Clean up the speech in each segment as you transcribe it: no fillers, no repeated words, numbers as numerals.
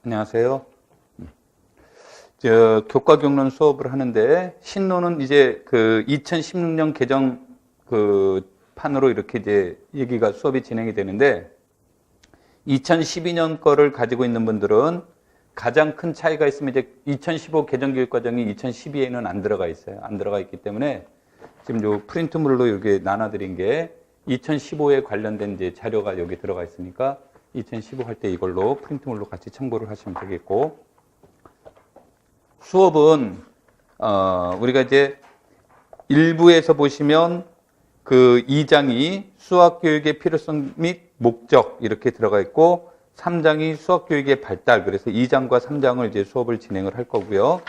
안녕하세요. 교과 경론 수업을 하는데 신론은 이제 그 2016년 개정 그 판으로 이렇게 이제 얘기가 수업이 진행이 되는데 2012년 거를 가지고 있는 분들은 가장 큰 차이가 있으면 이제 2015 개정 교육 과정이 2012에는 안 들어가 있어요. 안 들어가 있기 때문에 지금 요 프린트물로 이렇게 나눠드린 게 2015에 관련된 이제 자료가 여기 들어가 있으니까 2015 할 때 이걸로 프린트물로 같이 참고를 하시면 되겠고, 수업은 우리가 이제 1부에서 보시면 그 2장이 수학교육의 필요성 및 목적 이렇게 들어가 있고 3장이 수학교육의 발달, 그래서 2장과 3장을 이제 수업을 진행을 할 거고요.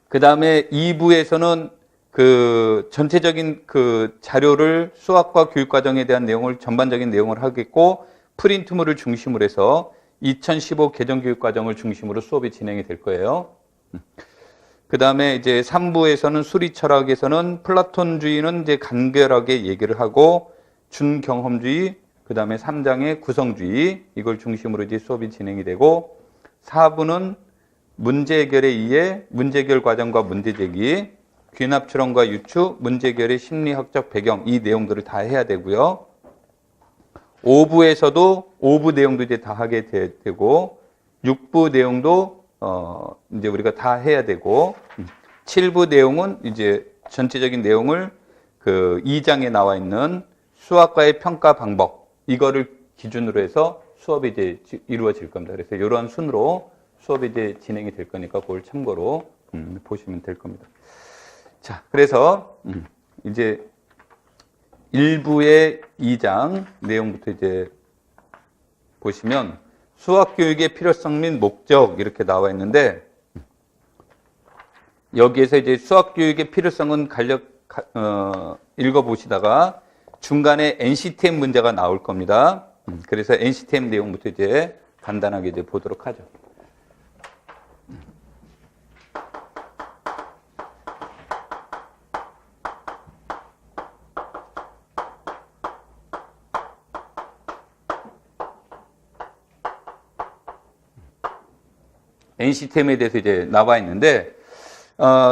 그 다음에 2부에서는 그 전체적인 그 자료를 수학과 교육과정에 대한 내용을 전반적인 내용을 하겠고 프린트물을 중심으로 해서 2015 개정교육과정을 중심으로 수업이 진행이 될 거예요. 그 다음에 이제 3부에서는 수리철학에서는 플라톤주의는 이제 간결하게 얘기를 하고 준경험주의, 그 다음에 3장의 구성주의, 이걸 중심으로 이제 수업이 진행이 되고 4부는 문제 해결에 의해 문제 해결 과정과 문제 제기, 귀납 추론과 유추, 문제 해결의 심리학적 배경, 이 내용들을 다 해야 되고요. 5부에서도 5부 내용도 이제 다 하게 되고 6부 내용도 이제 우리가 다 해야 되고 7부 내용은 이제 전체적인 내용을 그 2장에 나와 있는 수학과의 평가 방법, 이거를 기준으로 해서 수업이 이제 이루어질 겁니다. 그래서 이러한 순으로 수업이 이제 진행이 될 거니까 그걸 참고로 보시면 될 겁니다. 자, 그래서 이제 1부의 2장 내용부터 이제 보시면 수학교육의 필요성 및 목적 이렇게 나와 있는데, 여기에서 이제 수학교육의 필요성은 읽어보시다가 중간에 NCTM 문제가 나올 겁니다. 그래서 NCTM 내용부터 이제 간단하게 이제 보도록 하죠. NCTM에 대해서 이제 나와 있는데,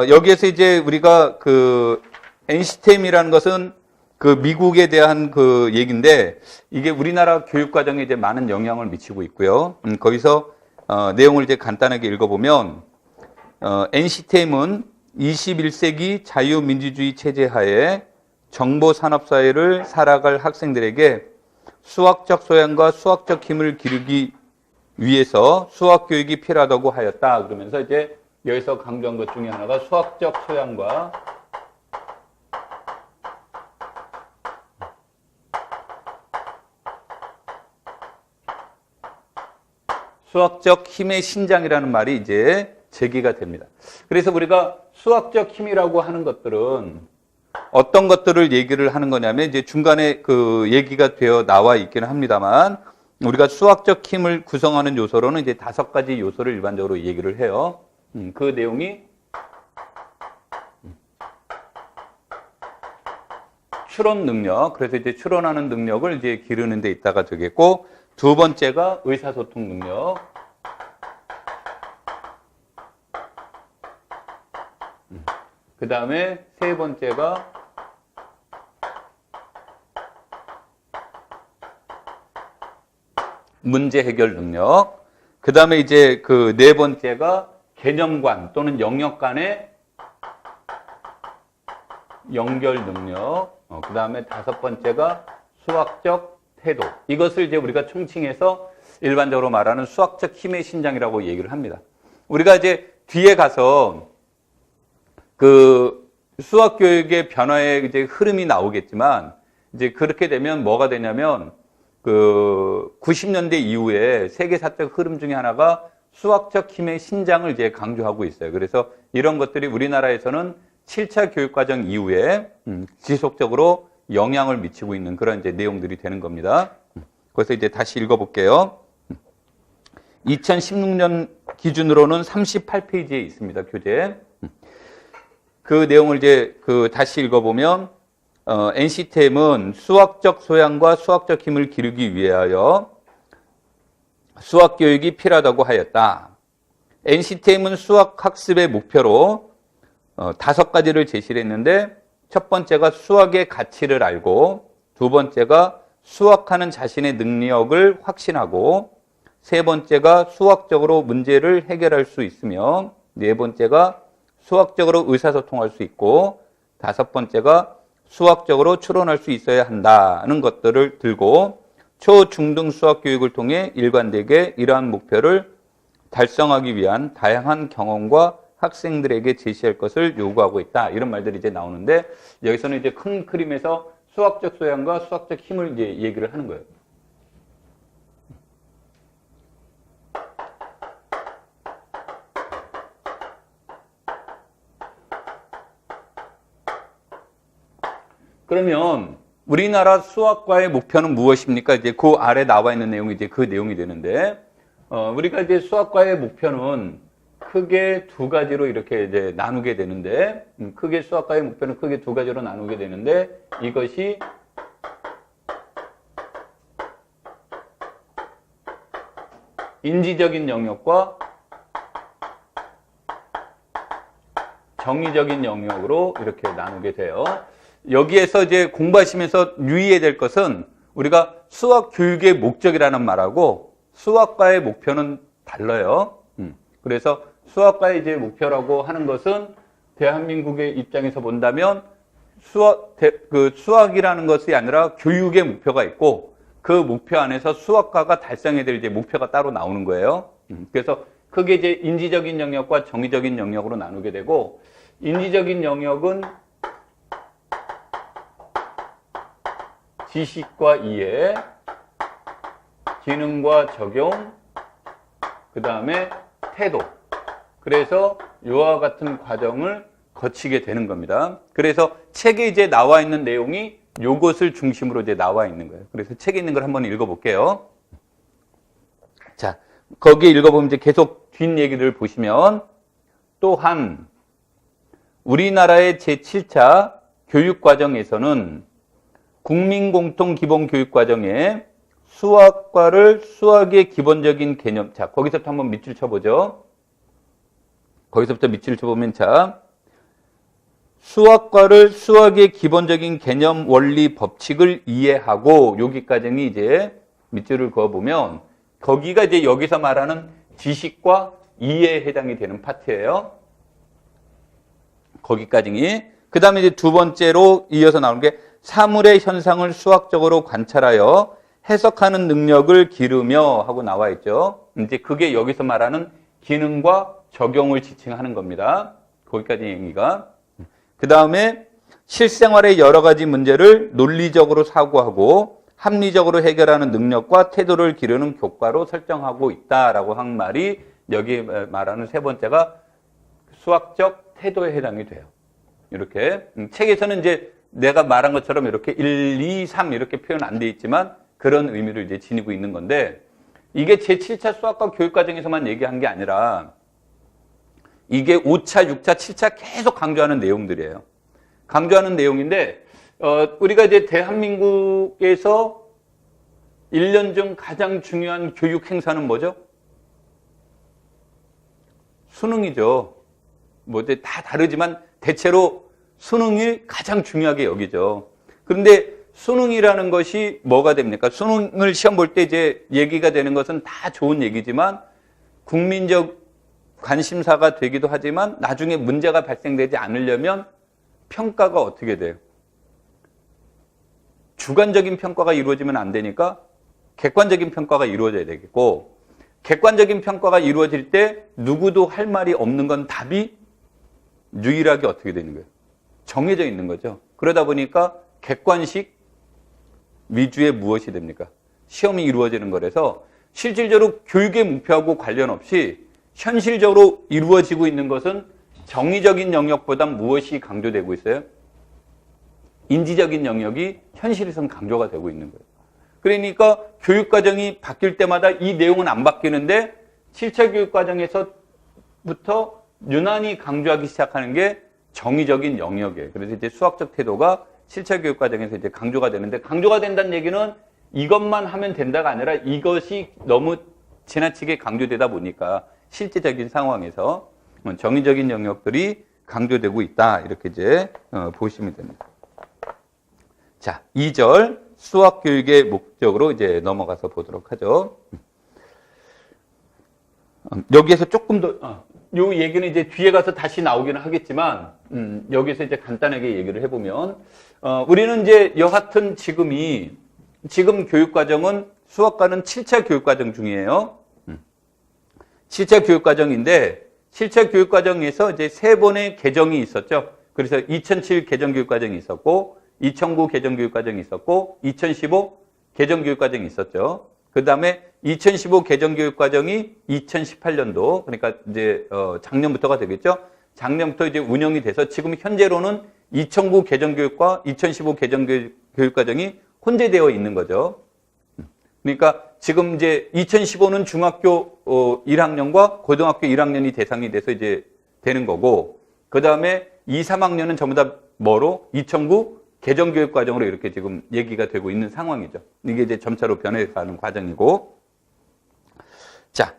여기에서 이제 우리가 그 NCTM이라는 것은 그 미국에 대한 그 얘기인데, 이게 우리나라 교육과정에 이제 많은 영향을 미치고 있고요. 거기서 내용을 이제 간단하게 읽어보면, NCTM은 21세기 자유민주주의 체제 하에 정보산업사회를 살아갈 학생들에게 수학적 소양과 수학적 힘을 기르기 위해서 수학교육이 필요하다고 하였다. 그러면서 이제 여기서 강조한 것 중에 하나가 수학적 소양과 수학적 힘의 신장이라는 말이 이제 제기가 됩니다. 그래서 우리가 수학적 힘이라고 하는 것들은 어떤 것들을 얘기를 하는 거냐면, 이제 중간에 그 얘기가 되어 나와 있기는 합니다만, 우리가 수학적 힘을 구성하는 요소로는 이제 5가지 요소를 일반적으로 얘기를 해요. 그 내용이 추론 능력, 그래서 이제 추론하는 능력을 이제 기르는 데 있다가 되겠고, 두 번째가 의사소통 능력, 그 다음에 세 번째가 문제 해결 능력, 그 다음에 이제 그 네 번째가 개념관 또는 영역 간의 연결 능력, 그 다음에 5번째가 수학적 태도. 이것을 이제 우리가 총칭해서 일반적으로 말하는 수학적 힘의 신장이라고 얘기를 합니다. 우리가 이제 뒤에 가서 그 수학 교육의 변화의 이제 흐름이 나오겠지만, 이제 그렇게 되면 뭐가 되냐면, 그 90년대 이후에 세계사적 흐름 중에 하나가 수학적 힘의 신장을 이제 강조하고 있어요. 그래서 이런 것들이 우리나라에서는 7차 교육과정 이후에 지속적으로 영향을 미치고 있는 그런 이제 내용들이 되는 겁니다. 그래서 이제 다시 읽어볼게요. 2016년 기준으로는 38페이지에 있습니다, 교재. 그 내용을 이제 그 다시 읽어보면, NCTM은 수학적 소양과 수학적 힘을 기르기 위하여 수학 교육이 필요하다고 하였다. NCTM은 수학 학습의 목표로 5가지를 제시를 했는데 첫 번째가 수학의 가치를 알고 두 번째가 수학하는 자신의 능력을 확신하고 세 번째가 수학적으로 문제를 해결할 수 있으며 네 번째가 수학적으로 의사소통할 수 있고 다섯 번째가 수학적으로 추론할 수 있어야 한다는 것들을 들고 초, 중등 수학 교육을 통해 일관되게 이러한 목표를 달성하기 위한 다양한 경험과 학생들에게 제시할 것을 요구하고 있다. 이런 말들이 이제 나오는데 여기서는 이제 큰 그림에서 수학적 소양과 수학적 힘을 이제 얘기를 하는 거예요. 그러면 우리나라 수학과의 목표는 무엇입니까? 이제 그 아래 나와 있는 내용이 이제 그 내용이 되는데, 우리가 이제 수학과의 목표는 크게 두 가지로 이렇게 이제 나누게 되는데, 크게 수학과의 목표는 크게 두 가지로 나누게 되는데, 이것이 인지적인 영역과 정의적인 영역으로 이렇게 나누게 돼요. 여기에서 이제 공부하시면서 유의해야 될 것은 우리가 수학 교육의 목적이라는 말하고 수학과의 목표는 달라요. 그래서 수학과의 이제 목표라고 하는 것은 대한민국의 입장에서 본다면 수학이라는 것이 아니라 교육의 목표가 있고 그 목표 안에서 수학과가 달성해야 될 이제 목표가 따로 나오는 거예요. 그래서 크게 이제 인지적인 영역과 정의적인 영역으로 나누게 되고 인지적인 영역은 지식과 이해, 기능과 적용, 그 다음에 태도. 그래서 이와 같은 과정을 거치게 되는 겁니다. 그래서 책에 이제 나와 있는 내용이 요것을 중심으로 이제 나와 있는 거예요. 그래서 책에 있는 걸 한번 읽어볼게요. 자, 거기에 읽어보면 이제 계속 뒷 얘기를 보시면 또한 우리나라의 제7차 교육과정에서는 국민공통기본교육과정에 수학과를 수학의 기본적인 개념, 자, 거기서부터 한번 밑줄 쳐보죠. 거기서부터 밑줄 쳐보면, 자, 수학과를 수학의 기본적인 개념, 원리, 법칙을 이해하고, 여기까지는 이제 밑줄을 그어보면, 거기가 이제 여기서 말하는 지식과 이해에 해당이 되는 파트예요. 거기까지니. 그 다음에 이제 두 번째로 이어서 나오는 게 사물의 현상을 수학적으로 관찰하여 해석하는 능력을 기르며 하고 나와 있죠. 이제 그게 여기서 말하는 기능과 적용을 지칭하는 겁니다. 거기까지 얘기가. 그 다음에 실생활의 여러 가지 문제를 논리적으로 사고하고 합리적으로 해결하는 능력과 태도를 기르는 교과로 설정하고 있다라고 한 말이 여기 말하는 세 번째가 수학적 태도에 해당이 돼요. 이렇게 책에서는 이제 내가 말한 것처럼 이렇게 1, 2, 3 이렇게 표현 안 돼 있지만 그런 의미를 이제 지니고 있는 건데 이게 제7차 수학과 교육과정에서만 얘기한 게 아니라 이게 5차, 6차, 7차 계속 강조하는 내용들이에요. 강조하는 내용인데 우리가 이제 대한민국에서 1년 중 가장 중요한 교육 행사는 뭐죠? 수능이죠. 뭐 이제 다 다르지만 대체로 수능이 가장 중요하게 여기죠. 그런데 수능이라는 것이 뭐가 됩니까? 수능을 시험 볼 때 이제 얘기가 되는 것은 다 좋은 얘기지만 국민적 관심사가 되기도 하지만 나중에 문제가 발생되지 않으려면 평가가 어떻게 돼요? 주관적인 평가가 이루어지면 안 되니까 객관적인 평가가 이루어져야 되겠고 객관적인 평가가 이루어질 때 누구도 할 말이 없는 건 답이 유일하게 어떻게 되는 거예요? 정해져 있는 거죠. 그러다 보니까 객관식 위주의 무엇이 됩니까? 시험이 이루어지는 거라서 실질적으로 교육의 목표하고 관련 없이 현실적으로 이루어지고 있는 것은 정의적인 영역보다 무엇이 강조되고 있어요? 인지적인 영역이 현실에선 강조가 되고 있는 거예요. 그러니까 교육과정이 바뀔 때마다 이 내용은 안 바뀌는데 7차 교육과정에서부터 유난히 강조하기 시작하는 게 정의적인 영역이에요. 그래서 이제 수학적 태도가 7차 교육과정에서 이제 강조가 되는데 강조가 된다는 얘기는 이것만 하면 된다가 아니라 이것이 너무 지나치게 강조되다 보니까 실제적인 상황에서 정의적인 영역들이 강조되고 있다. 이렇게 이제 보시면 됩니다. 자, 2절 수학 교육의 목적으로 이제 넘어가서 보도록 하죠. 여기에서 조금 더, 요 얘기는 이제 뒤에 가서 다시 나오기는 하겠지만, 여기서 이제 간단하게 얘기를 해보면, 우리는 이제 여하튼 지금 교육과정은 수학과는 7차 교육과정 중이에요. 7차 교육과정인데, 7차 교육과정에서 이제 3번의 개정이 있었죠. 그래서 2007 개정교육과정이 있었고, 2009 개정교육과정이 있었고, 2015 개정교육과정이 있었죠. 그 다음에 2015 개정교육과정이 2018년도, 그러니까 이제, 작년부터가 되겠죠. 작년부터 이제 운영이 돼서 지금 현재로는 2009 개정교육과 2015 개정교육과정이 혼재되어 있는 거죠. 그러니까 지금 이제 2015는 중학교 1학년과 고등학교 1학년이 대상이 돼서 이제 되는 거고, 그 다음에 2, 3학년은 전부 다 뭐로? 2009 개정교육과정으로 이렇게 지금 얘기가 되고 있는 상황이죠. 이게 이제 점차로 변해가는 과정이고. 자,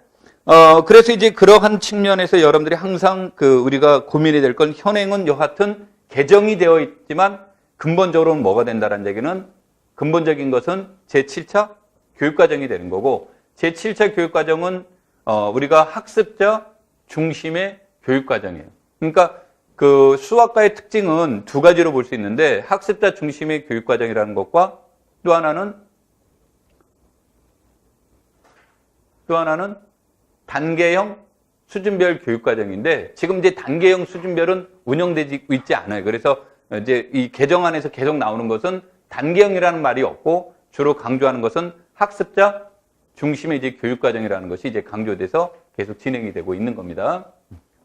그래서 이제 그러한 측면에서 여러분들이 항상 우리가 고민이 될 건 현행은 여하튼 개정이 되어 있지만 근본적으로는 뭐가 된다는 얘기는 근본적인 것은 제7차 교육과정이 되는 거고, 제7차 교육과정은 우리가 학습자 중심의 교육과정이에요. 그러니까 그 수학과의 특징은 두 가지로 볼 수 있는데, 학습자 중심의 교육과정이라는 것과 또 하나는 단계형 수준별 교육과정인데, 지금 이제 단계형 수준별은 운영되고 있지 않아요. 그래서 이제 이 개정안에서 계속 나오는 것은 단계형이라는 말이 없고, 주로 강조하는 것은 학습자 중심의 이제 교육과정이라는 것이 이제 강조돼서 계속 진행이 되고 있는 겁니다.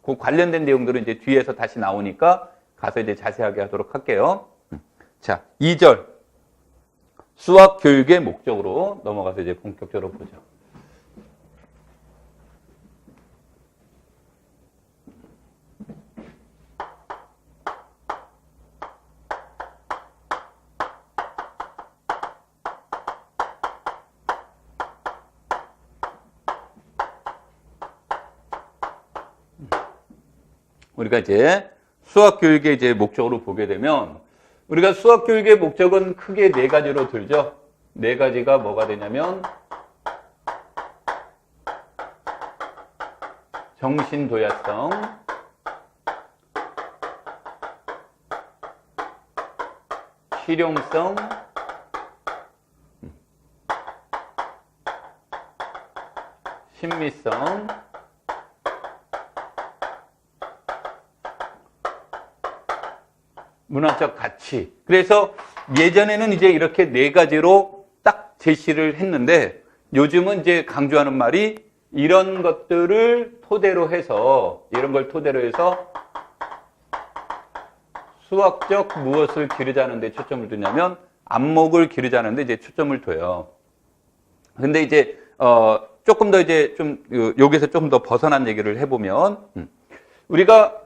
그 관련된 내용들은 이제 뒤에서 다시 나오니까 가서 이제 자세하게 하도록 할게요. 자, 2절. 수학 교육의 목적으로 넘어가서 이제 본격적으로 보죠. 우리가 이제 수학 교육의 이제 목적으로 보게 되면, 우리가 수학 교육의 목적은 크게 네 가지로 들죠. 네 가지가 뭐가 되냐면, 정신도야성, 실용성, 심미성, 문화적 가치. 그래서 예전에는 이제 이렇게 네 가지로 딱 제시를 했는데, 요즘은 이제 강조하는 말이 이런 것들을 토대로 해서, 수학적 무엇을 기르자는 데 초점을 두냐면, 안목을 기르자는 데 이제 초점을 둬요. 근데 이제, 조금 더 이제 좀, 여기서 조금 더 벗어난 얘기를 해보면, 우리가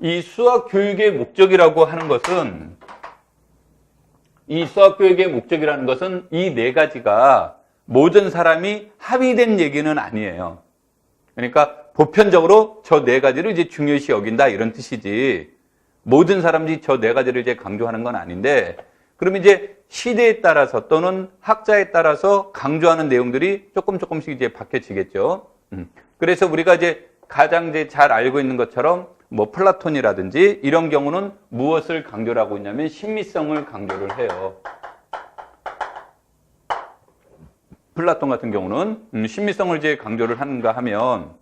이 수학 교육의 목적이라고 하는 것은, 이 네 가지가 모든 사람이 합의된 얘기는 아니에요. 그러니까 보편적으로 저 네 가지를 이제 중요시 여긴다 이런 뜻이지, 모든 사람들이 저 네 가지를 이제 강조하는 건 아닌데, 그러면 이제 시대에 따라서 또는 학자에 따라서 강조하는 내용들이 조금씩 이제 바뀌어지겠죠. 그래서 우리가 이제 가장 이제 잘 알고 있는 것처럼 뭐 플라톤이라든지 이런 경우는 무엇을 강조를 하고 있냐면 심미성을 강조를 해요. 플라톤 같은 경우는 심미성을 이제 강조를 하는가 하면,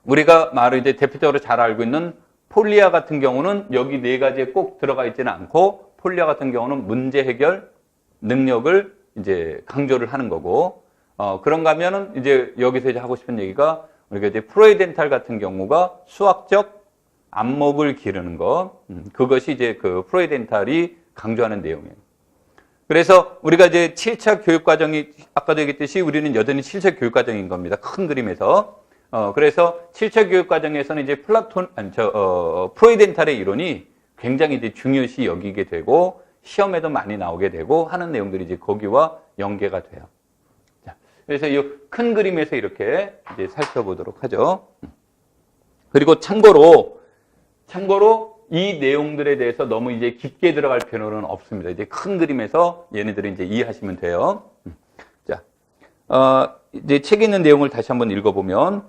우리가 말을 이제 대표적으로 잘 알고 있는 폴리아 같은 경우는 여기 네 가지에 꼭 들어가 있지는 않고, 폴리아 같은 경우는 문제 해결 능력을 이제 강조를 하는 거고, 그런가 하면은 이제 여기서 이제 하고 싶은 얘기가, 우리가 이제 프로이덴탈 같은 경우가 수학적 안목을 기르는 것, 그것이 이제 그 프로이덴탈이 강조하는 내용이에요. 그래서 우리가 이제 7차 교육과정이, 아까도 얘기했듯이 우리는 여전히 7차 교육과정인 겁니다. 큰 그림에서. 그래서 7차 교육과정에서는 이제 프로이덴탈의 이론이 굉장히 이제 중요시 여기게 되고, 시험에도 많이 나오게 되고 하는 내용들이 이제 거기와 연계가 돼요. 자, 그래서 이 큰 그림에서 이렇게 이제 살펴보도록 하죠. 그리고 참고로 이 내용들에 대해서 너무 이제 깊게 들어갈 필요는 없습니다. 이제 큰 그림에서 얘네들을 이제 이해하시면 돼요. 자, 이제 책에 있는 내용을 다시 한번 읽어보면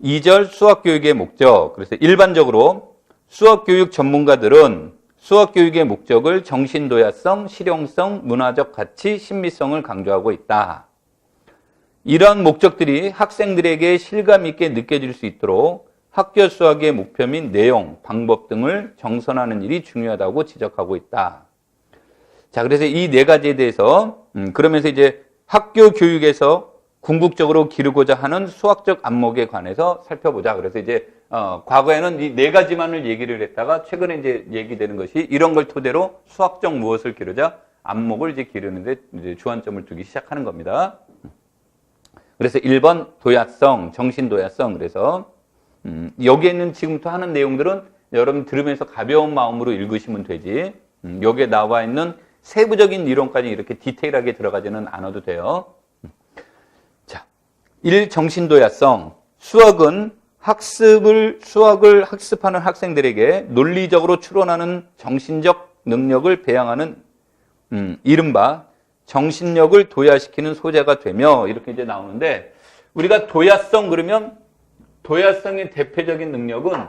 2절 수학교육의 목적. 그래서 일반적으로 수학교육 전문가들은 수학교육의 목적을 정신도야성, 실용성, 문화적 가치, 신비성을 강조하고 있다. 이러한 목적들이 학생들에게 실감 있게 느껴질 수 있도록 학교 수학의 목표 및 내용, 방법 등을 정선하는 일이 중요하다고 지적하고 있다. 자, 그래서 이 네 가지에 대해서 그러면서 이제 학교 교육에서 궁극적으로 기르고자 하는 수학적 안목에 관해서 살펴보자. 그래서 이제 과거에는 이 네 가지만을 얘기를 했다가 최근에 이제 얘기되는 것이 이런 걸 토대로 수학적 무엇을 기르자 안목을 이제 기르는데 이제 주안점을 두기 시작하는 겁니다. 그래서 1번 도야성, 정신도야성. 그래서 여기에는 지금부터 하는 내용들은 여러분 들으면서 가벼운 마음으로 읽으시면 되지. 여기에 나와 있는 세부적인 이론까지 이렇게 디테일하게 들어가지는 않아도 돼요. 자, 1. 정신도야성. 수학은 수학을 학습하는 학생들에게 논리적으로 추론하는 정신적 능력을 배양하는 이른바 정신력을 도야시키는 소재가 되며 이렇게 이제 나오는데 우리가 도야성 그러면 도야성의 대표적인 능력은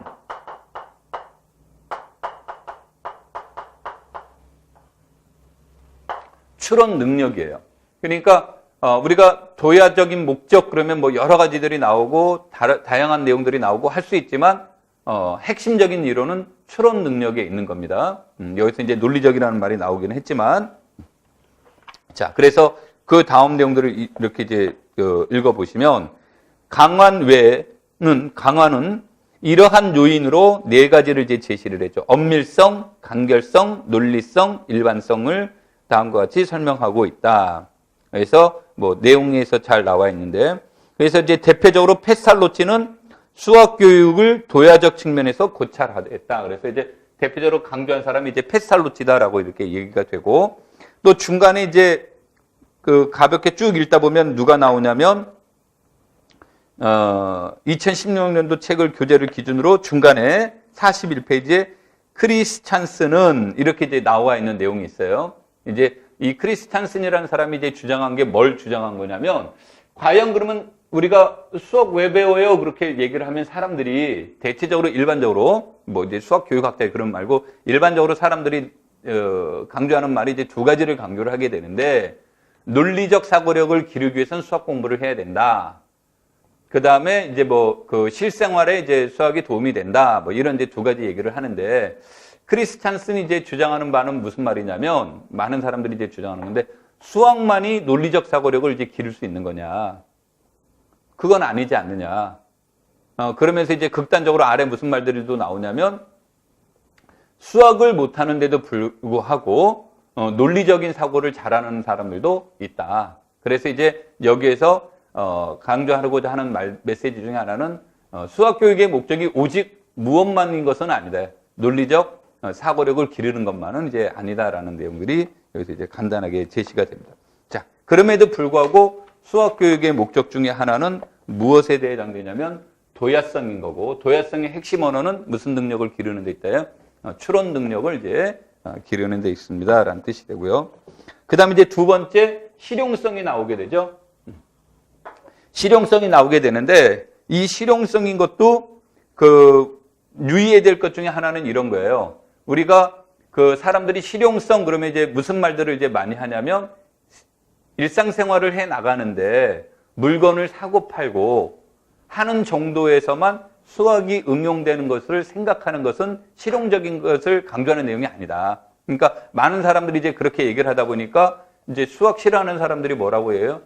추론 능력이에요. 그러니까 우리가 도야적인 목적 그러면 뭐 여러 가지들이 나오고 다양한 내용들이 나오고 할 수 있지만 핵심적인 이론은 추론 능력에 있는 겁니다. 여기서 이제 논리적이라는 말이 나오기는 했지만 자, 그래서 그 다음 내용들을 이렇게 이제 읽어보시면 강화는 이러한 요인으로 네 가지를 이제 제시를 했죠. 엄밀성, 간결성, 논리성, 일반성을 다음과 같이 설명하고 있다. 그래서 뭐 내용에서 잘 나와 있는데 그래서 이제 대표적으로 페살로치는 수학 교육을 도야적 측면에서 고찰했다. 그래서 이제 대표적으로 강조한 사람이 이제 페살로치다라고 이렇게 얘기가 되고 또 중간에 이제 그 가볍게 쭉 읽다 보면 누가 나오냐면 2016년도 책을 교재를 기준으로 중간에 41페이지에 크리스찬스는 이렇게 이제 나와 있는 내용이 있어요. 이제 이 크리스찬슨이라는 사람이 이제 주장한 게 뭘 주장한 거냐면 과연 그러면 우리가 수학 왜 배워요? 그렇게 얘기를 하면 사람들이 대체적으로 일반적으로 뭐 이제 수학 교육학자 그런 말고 일반적으로 사람들이 강조하는 말이 이제 두 가지를 강조를 하게 되는데 논리적 사고력을 기르기 위해서는 수학 공부를 해야 된다. 그 다음에 이제 뭐 그 실생활에 이제 수학이 도움이 된다. 뭐 이런 이제 두 가지 얘기를 하는데 크리스찬슨이 이제 주장하는 바는 무슨 말이냐면 많은 사람들이 이제 주장하는 건데 수학만이 논리적 사고력을 이제 기를 수 있는 거냐. 그건 아니지 않느냐. 그러면서 이제 극단적으로 아래 무슨 말들이 또 나오냐면 수학을 못하는데도 불구하고 논리적인 사고를 잘하는 사람들도 있다. 그래서 이제 여기에서 강조하고자 하는 메시지 중에 하나는 수학 교육의 목적이 오직 무엇만인 것은 아니다. 논리적 사고력을 기르는 것만은 이제 아니다라는 내용들이 여기서 이제 간단하게 제시가 됩니다. 자, 그럼에도 불구하고 수학 교육의 목적 중에 하나는 무엇에 대해 해당되냐면 도야성인 거고 도야성의 핵심 언어는 무슨 능력을 기르는 데 있다요? 추론 능력을 이제 기르는 데 있습니다라는 뜻이 되고요. 그다음에 이제 두 번째 실용성이 나오게 되죠. 실용성이 나오게 되는데 이 실용성인 것도 그 유의해야 될 것 중에 하나는 이런 거예요. 우리가 그 사람들이 실용성 그러면 이제 무슨 말들을 이제 많이 하냐면 일상생활을 해 나가는데 물건을 사고 팔고 하는 정도에서만 수학이 응용되는 것을 생각하는 것은 실용적인 것을 강조하는 내용이 아니다. 그러니까 많은 사람들이 이제 그렇게 얘기를 하다 보니까 이제 수학 싫어하는 사람들이 뭐라고 해요?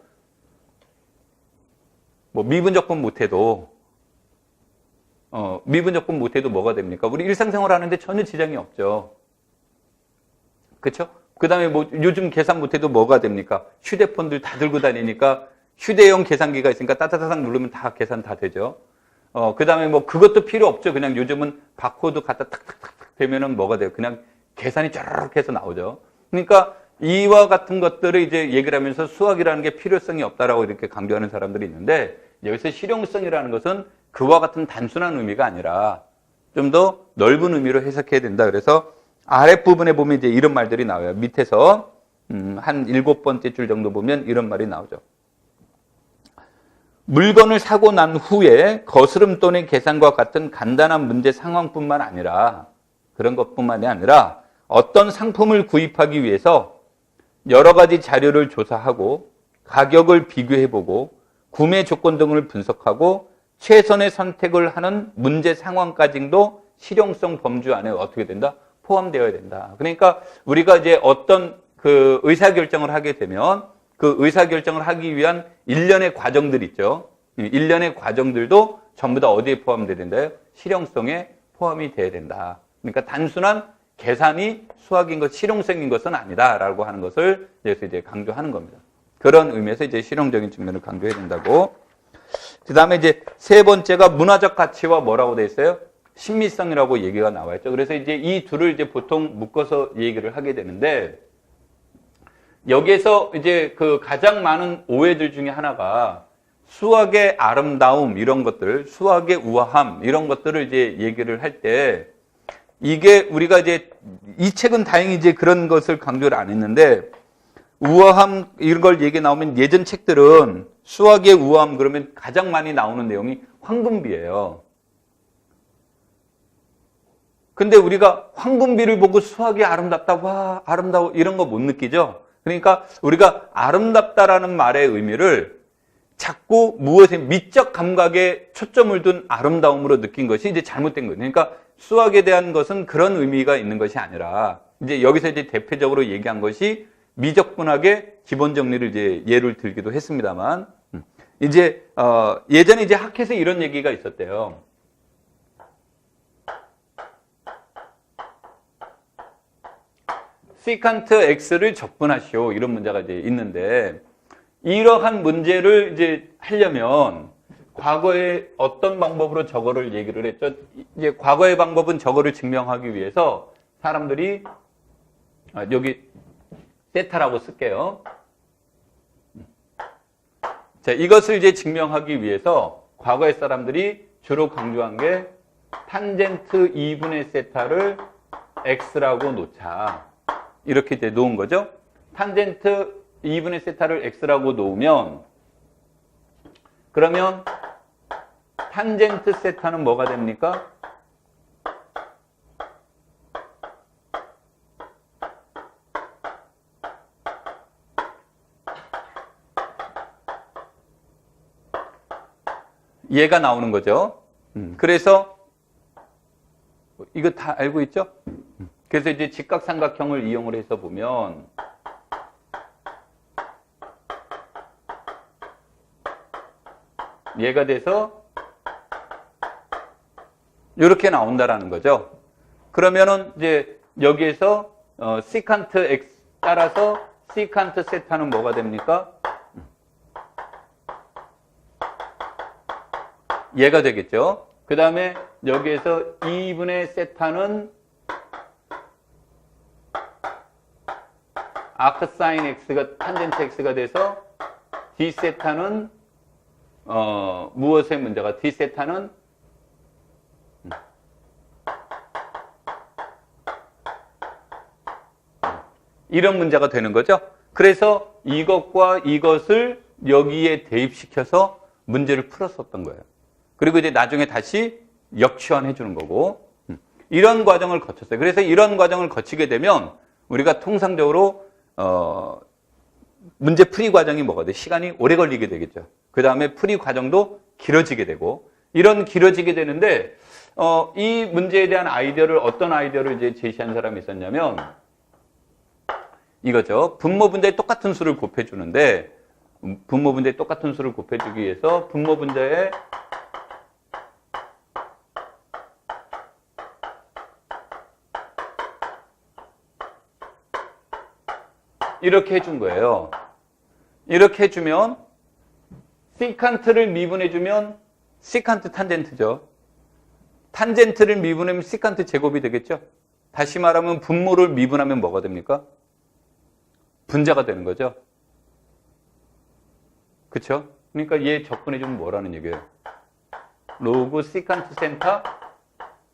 뭐 미분적분 못해도 미분적분 못해도 뭐가 됩니까? 우리 일상생활 하는데 전혀 지장이 없죠. 그렇죠? 그 다음에 뭐 요즘 계산 못해도 뭐가 됩니까? 휴대폰들 다 들고 다니니까 휴대용 계산기가 있으니까 따다다닥 누르면 다 계산 다 되죠. 그 다음에 뭐 그것도 필요 없죠. 그냥 요즘은 바코드 갖다 탁탁탁탁 되면은 뭐가 돼요? 그냥 계산이 쩌르륵 해서 나오죠. 그러니까 이와 같은 것들을 이제 얘기를 하면서 수학이라는 게 필요성이 없다라고 이렇게 강조하는 사람들이 있는데, 여기서 실용성이라는 것은 그와 같은 단순한 의미가 아니라 좀 더 넓은 의미로 해석해야 된다. 그래서 아랫부분에 보면 이제 이런 말들이 나와요. 밑에서 한 7번째 줄 정도 보면 이런 말이 나오죠. 물건을 사고 난 후에 거스름돈의 계산과 같은 간단한 문제 상황뿐만 아니라, 그런 것뿐만이 아니라 어떤 상품을 구입하기 위해서 여러 가지 자료를 조사하고 가격을 비교해보고 구매 조건 등을 분석하고 최선의 선택을 하는 문제 상황까지도 실용성 범주 안에 어떻게 된다? 포함되어야 된다. 그러니까 우리가 이제 어떤 그 의사결정을 하게 되면 그 의사결정을 하기 위한 일련의 과정들 있죠. 일련의 과정들도 전부 다 어디에 포함돼야 된다요? 실용성에 포함이 돼야 된다. 그러니까 단순한 계산이 수학인 것, 실용성인 것은 아니다라고 하는 것을 여기서 이제 강조하는 겁니다. 그런 의미에서 이제 실용적인 측면을 강조해야 된다고. 그 다음에 이제 세 번째가 문화적 가치와 뭐라고 돼 있어요? 신미성이라고 얘기가 나와 있죠. 그래서 이제 이 둘을 이제 보통 묶어서 얘기를 하게 되는데, 여기에서 이제 그 가장 많은 오해들 중에 하나가 수학의 아름다움 이런 것들, 수학의 우아함 이런 것들을 이제 얘기를 할 때, 이게 우리가 이제 이 책은 다행히 이제 그런 것을 강조를 안 했는데, 우아함 이런 걸 얘기 나오면 예전 책들은 수학의 우아함 그러면 가장 많이 나오는 내용이 황금비예요. 근데 우리가 황금비를 보고 수학이 아름답다, 와 아름다워 이런 거 못 느끼죠. 그러니까 우리가 아름답다라는 말의 의미를 자꾸 무엇에 미적 감각에 초점을 둔 아름다움으로 느낀 것이 이제 잘못된 거예요. 그러니까 수학에 대한 것은 그런 의미가 있는 것이 아니라, 이제 여기서 이제 대표적으로 얘기한 것이 미적분학의 기본 정리를 이제 예를 들기도 했습니다만, 이제 예전에 이제 학회에서 이런 얘기가 있었대요. 시칸트 x를 적분하시오, 이런 문제가 이제 있는데, 이러한 문제를 이제 하려면 과거에 어떤 방법으로 저거를 얘기를 했죠? 이제 과거의 방법은 저거를 증명하기 위해서 사람들이 여기 세타라고 쓸게요. 자, 이것을 이제 증명하기 위해서 과거의 사람들이 주로 강조한 게 탄젠트 2분의 세타를 x라고 놓자. 이렇게 이제 놓은 거죠. 탄젠트 2분의 세타를 x라고 놓으면, 그러면 탄젠트 세타는 뭐가 됩니까? 얘가 나오는 거죠. 그래서 이거 다 알고 있죠? 그래서 이제 직각삼각형을 이용을 해서 보면 얘가 돼서 이렇게 나온다라는 거죠. 그러면은 이제 여기에서 시칸트 x 따라서 시칸트 세타는 뭐가 됩니까? 얘가 되겠죠. 그 다음에 여기에서 2분의 세타는 아크 사인 x가 탄젠트 x가 돼서 d 세타는 무엇의 문제가 d 세타는 이런 문제가 되는 거죠. 그래서 이것과 이것을 여기에 대입시켜서 문제를 풀었었던 거예요. 그리고 이제 나중에 다시 역치환해 주는 거고, 이런 과정을 거쳤어요. 그래서 이런 과정을 거치게 되면 우리가 통상적으로 문제 풀이 과정이 뭐가 돼? 시간이 오래 걸리게 되겠죠. 그 다음에 풀이 과정도 길어지게 되고, 이런 길어지게 되는데, 이 문제에 대한 아이디어를, 어떤 아이디어를 이제 제시한 사람이 있었냐면, 이거죠. 분모분자에 똑같은 수를 곱해주는데, 분모분자에 똑같은 수를 곱해주기 위해서 분모분자에 이렇게 해준 거예요. 이렇게 해주면 시칸트를 미분해주면 시칸트 탄젠트죠. 탄젠트를 미분하면 시칸트 제곱이 되겠죠. 다시 말하면 분모를 미분하면 뭐가 됩니까? 분자가 되는 거죠. 그쵸? 그러니까 얘 적분해 주면 뭐라는 얘기예요? 로그 시칸트 센터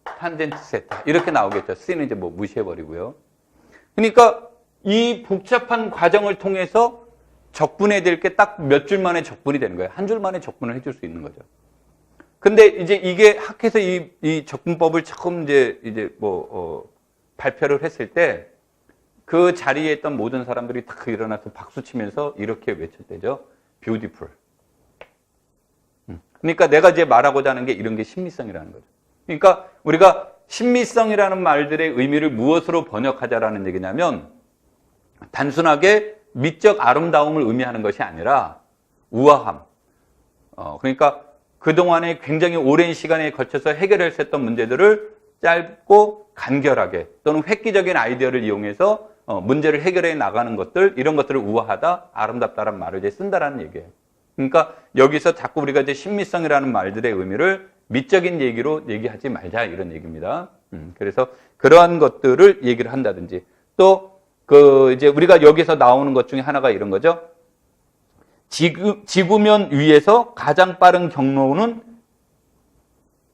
탄젠트 세타 이렇게 나오겠죠. C는 이제 뭐 무시해버리고요. 그러니까 이 복잡한 과정을 통해서 적분해야 될 게 딱 몇 줄 만에 적분이 되는 거예요. 한 줄 만에 적분을 해줄 수 있는 거죠. 근데 이제 이게 학회에서 이 적분법을 처음 발표를 했을 때 그 자리에 있던 모든 사람들이 다 일어나서 박수 치면서 이렇게 외쳤대죠. beautiful. 그러니까 내가 이제 말하고자 하는 게 이런 게 심미성이라는 거죠. 그러니까 우리가 심미성이라는 말들의 의미를 무엇으로 번역하자라는 얘기냐면 단순하게 미적 아름다움을 의미하는 것이 아니라 우아함. 그러니까 그동안에 굉장히 오랜 시간에 걸쳐서 해결했었던 문제들을 짧고 간결하게 또는 획기적인 아이디어를 이용해서 문제를 해결해 나가는 것들, 이런 것들을 우아하다, 아름답다라는 말을 이제 쓴다라는 얘기예요. 그러니까 여기서 자꾸 우리가 이제 심미성이라는 말들의 의미를 미적인 얘기로 얘기하지 말자 이런 얘기입니다. 그래서 그러한 것들을 얘기를 한다든지 또 이제 우리가 여기서 나오는 것 중에 하나가 이런 거죠. 지구면 위에서 가장 빠른 경로는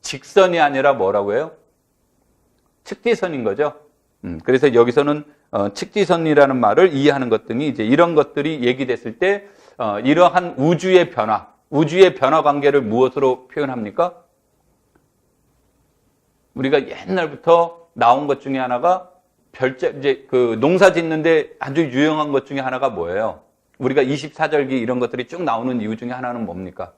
직선이 아니라 뭐라고 해요? 측지선인 거죠. 그래서 여기서는 측지선이라는 말을 이해하는 것 등이 이제 이런 것들이 얘기됐을 때 이러한 우주의 변화 관계를 무엇으로 표현합니까? 우리가 옛날부터 나온 것 중에 하나가 이제 그 농사 짓는데 아주 유용한 것 중에 하나가 뭐예요? 우리가 24절기 이런 것들이 쭉 나오는 이유 중에 하나는 뭡니까?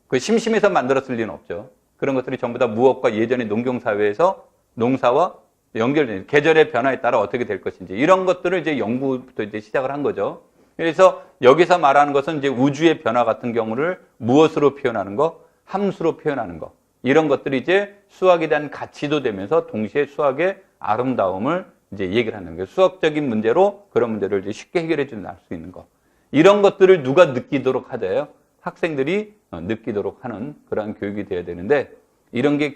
그 심심해서 만들었을 리는 없죠. 그런 것들이 전부 다 무엇과 예전의 농경사회에서 농사와 연결된 계절의 변화에 따라 어떻게 될 것인지 이런 것들을 이제 연구부터 이제 시작을 한 거죠. 그래서 여기서 말하는 것은 이제 우주의 변화 같은 경우를 무엇으로 표현하는 거? 함수로 표현하는 거. 이런 것들이 이제 수학에 대한 가치도 되면서 동시에 수학의 아름다움을 이제 얘기를 하는 거예요. 수학적인 문제로 그런 문제를 이제 쉽게 해결해 줄 수 있는 거. 이런 것들을 누가 느끼도록 하대요? 학생들이 느끼도록 하는 그런 교육이 돼야 되는데 이런 게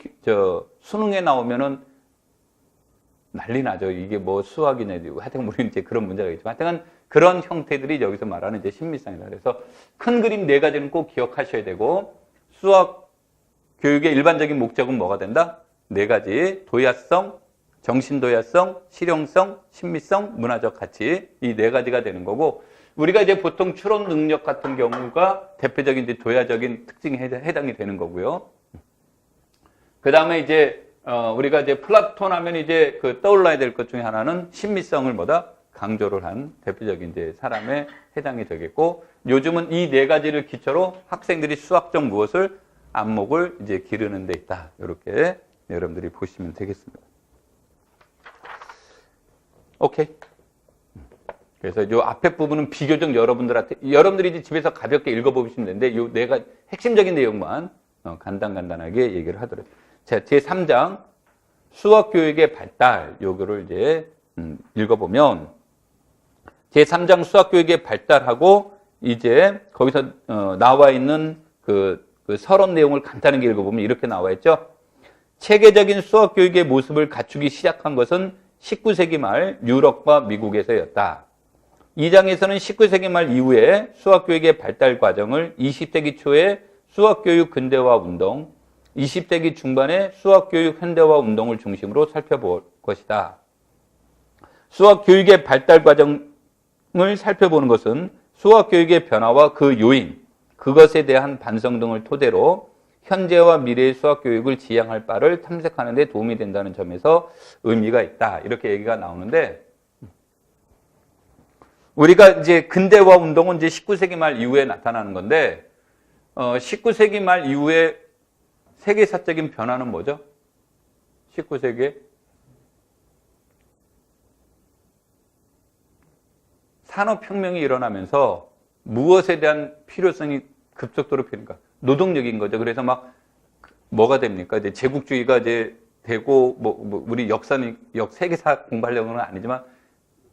수능에 나오면은 난리 나죠. 이게 뭐 수학이냐. 하여튼 우리는 이제 그런 문제가 있지만 하여튼 그런 형태들이 여기서 말하는 이제 심미성이다. 그래서 큰 그림 4가지는 꼭 기억하셔야 되고 수학 교육의 일반적인 목적은 뭐가 된다? 4가지. 도야성, 정신도야성, 실용성, 심미성, 문화적 가치. 이 4가지가 되는 거고 우리가 이제 보통 추론 능력 같은 경우가 대표적인 이제 도야적인 특징에 해당이 되는 거고요. 그 다음에 이제 우리가 이제 플라톤 하면 이제 그 떠올라야 될 것 중에 하나는 심미성을 강조를 한 대표적인 이제 사람에 해당이 되겠고 요즘은 이 4가지를 기초로 학생들이 수학적 무엇을 안목을 이제 기르는 데 있다. 이렇게 여러분들이 보시면 되겠습니다. 오케이. 그래서 이 앞에 부분은 비교적 여러분들이 이제 집에서 가볍게 읽어보시면 되는데 이 4가지 핵심적인 내용만 간단하게 얘기를 하더라고요. 자, 제3장 수학교육의 발달 요거를 이제 읽어보면 제3장 수학교육의 발달하고 이제 거기서 나와 있는 그 서론 내용을 간단하게 읽어보면 이렇게 나와 있죠. 체계적인 수학교육의 모습을 갖추기 시작한 것은 19세기 말 유럽과 미국에서였다. 이 장에서는 19세기 말 이후에 수학교육의 발달 과정을 20세기 초에 수학교육 근대화 운동, 20세기 중반에 수학교육 현대화 운동을 중심으로 살펴볼 것이다. 수학교육의 발달 과정을 살펴보는 것은 수학교육의 변화와 그 요인, 그것에 대한 반성 등을 토대로 현재와 미래의 수학교육을 지향할 바를 탐색하는 데 도움이 된다는 점에서 의미가 있다. 이렇게 얘기가 나오는데 우리가 이제 근대화 운동은 이제 19세기 말 이후에 나타나는 건데 19세기 말 이후에 세계사적인 변화는 뭐죠? 19세기에 산업혁명이 일어나면서 무엇에 대한 필요성이 급속도로 변할까? 노동력인 거죠. 그래서 뭐가 됩니까? 이제 제국주의가 이제 되고, 우리 세계사 공부하려고는 아니지만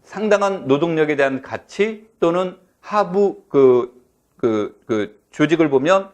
상당한 노동력에 대한 가치 또는 하부 조직을 보면,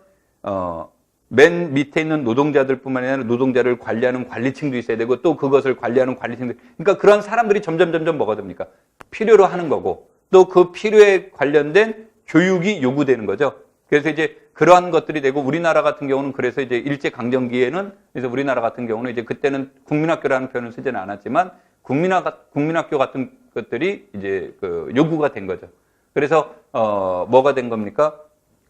맨 밑에 있는 노동자들뿐만 아니라 노동자를 관리하는 관리층도 있어야 되고 또 그것을 관리하는 관리층들. 그러니까 그런 사람들이 점점 뭐가 됩니까? 필요로 하는 거고 또 그 필요에 관련된 교육이 요구되는 거죠. 그래서 이제 그러한 것들이 되고 우리나라 같은 경우는 그래서 이제 일제강점기에는 그래서 우리나라 같은 경우는 이제 그때는 국민학교라는 표현을 쓰지는 않았지만 국민학교 같은 것들이 이제 그 요구가 된 거죠. 그래서 뭐가 된 겁니까?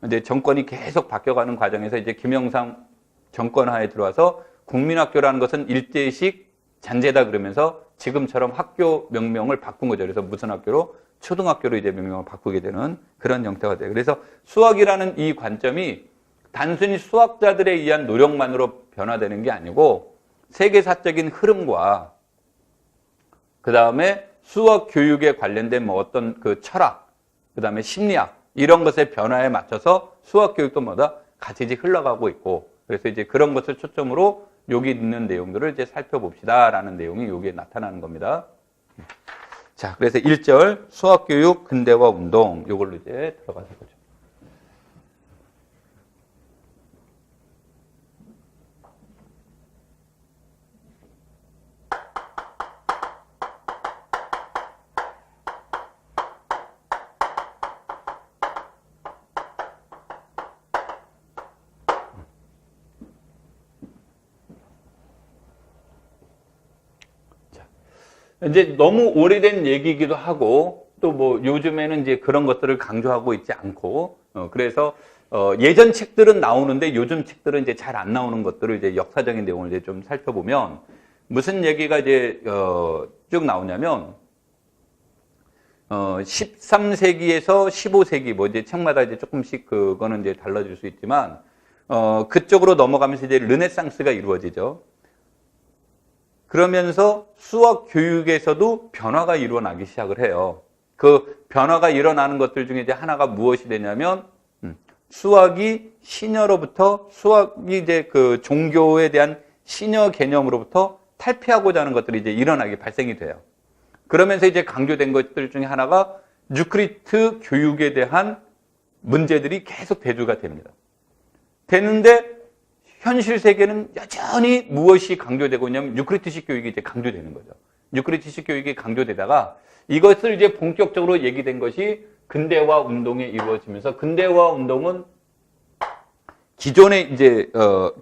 이제 정권이 계속 바뀌어가는 과정에서 이제 김영삼 정권하에 들어와서 국민학교라는 것은 일제식 잔재다 그러면서 지금처럼 학교 명명을 바꾼 거죠. 그래서 무슨 학교로? 초등학교로 이제 명명을 바꾸게 되는 그런 형태가 돼요. 그래서 수학이라는 이 관점이 단순히 수학자들에 의한 노력만으로 변화되는 게 아니고 세계사적인 흐름과 그 다음에 수학 교육에 관련된 뭐 어떤 그 철학, 그 다음에 심리학 이런 것의 변화에 맞춰서 수학 교육도 뭐다 같이 이제 흘러가고 있고 그래서 이제 그런 것을 초점으로 여기 있는 내용들을 이제 살펴봅시다라는 내용이 여기에 나타나는 겁니다. 자, 그래서 1절 수학교육 근대화 운동 이걸로 이제 들어가는 거죠. 이제 너무 오래된 얘기이기도 하고 또 뭐 요즘에는 이제 그런 것들을 강조하고 있지 않고 그래서 예전 책들은 나오는데 요즘 책들은 이제 잘 안 나오는 것들을 이제 역사적인 내용을 이제 좀 살펴보면 무슨 얘기가 이제 쭉 나오냐면 13세기에서 15세기 뭐 이제 책마다 이제 조금씩 그거는 이제 달라질 수 있지만 그쪽으로 넘어가면서 이제 르네상스가 이루어지죠. 그러면서 수학 교육에서도 변화가 일어나기 시작을 해요. 그 변화가 일어나는 것들 중에 이제 하나가 무엇이 되냐면 수학이 신여로부터 수학이 이제 그 종교에 대한 신여 개념으로부터 탈피하고자 하는 것들이 이제 일어나기 발생이 돼요. 그러면서 이제 강조된 것들 중에 하나가 유크리트 교육에 대한 문제들이 계속 대두가 됩니다. 되는데 현실 세계는 여전히 무엇이 강조되고 있냐면 유크리트식 교육이 이제 강조되는 거죠. 유크리트식 교육이 강조되다가 이것을 이제 본격적으로 얘기된 것이 근대화 운동에 이루어지면서 근대화 운동은 기존의 이제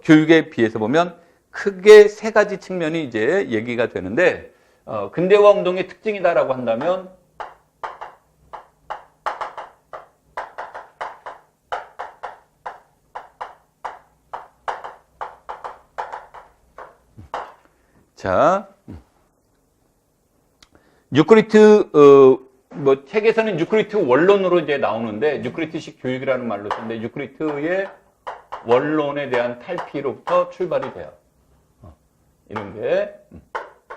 교육에 비해서 보면 크게 세 가지 측면이 이제 얘기가 되는데 근대화 운동의 특징이다라고 한다면 자, 유크리트 뭐 책에서는 유크리트 원론으로 이제 나오는데 유크리트식 교육이라는 말로 쓰는데 유크리트의 원론에 대한 탈피로부터 출발이 돼요. 이런 게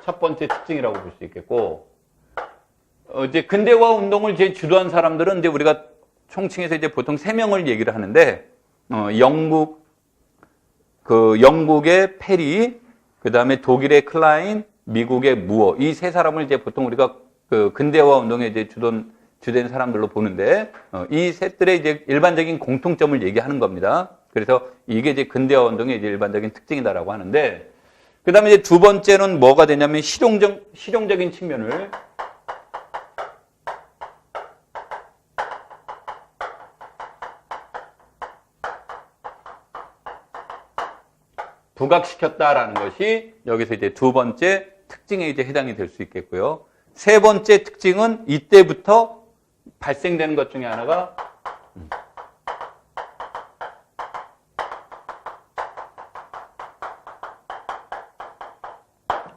첫 번째 특징이라고 볼 수 있겠고 이제 근대화 운동을 이제 주도한 사람들은 이제 우리가 총칭해서 이제 보통 세 명을 얘기를 하는데 영국의 페리 그 다음에 독일의 클라인, 미국의 무어 이 세 사람을 이제 보통 우리가 그 근대화 운동에 이제 주된 사람들로 보는데 이 셋들의 이제 일반적인 공통점을 얘기하는 겁니다. 그래서 이게 이제 근대화 운동의 이제 일반적인 특징이다라고 하는데 그 다음에 이제 두 번째는 뭐가 되냐면 실용적인 측면을 부각시켰다라는 것이 여기서 이제 두 번째 특징에 이제 해당이 될 수 있겠고요. 세 번째 특징은 이때부터 발생되는 것 중에 하나가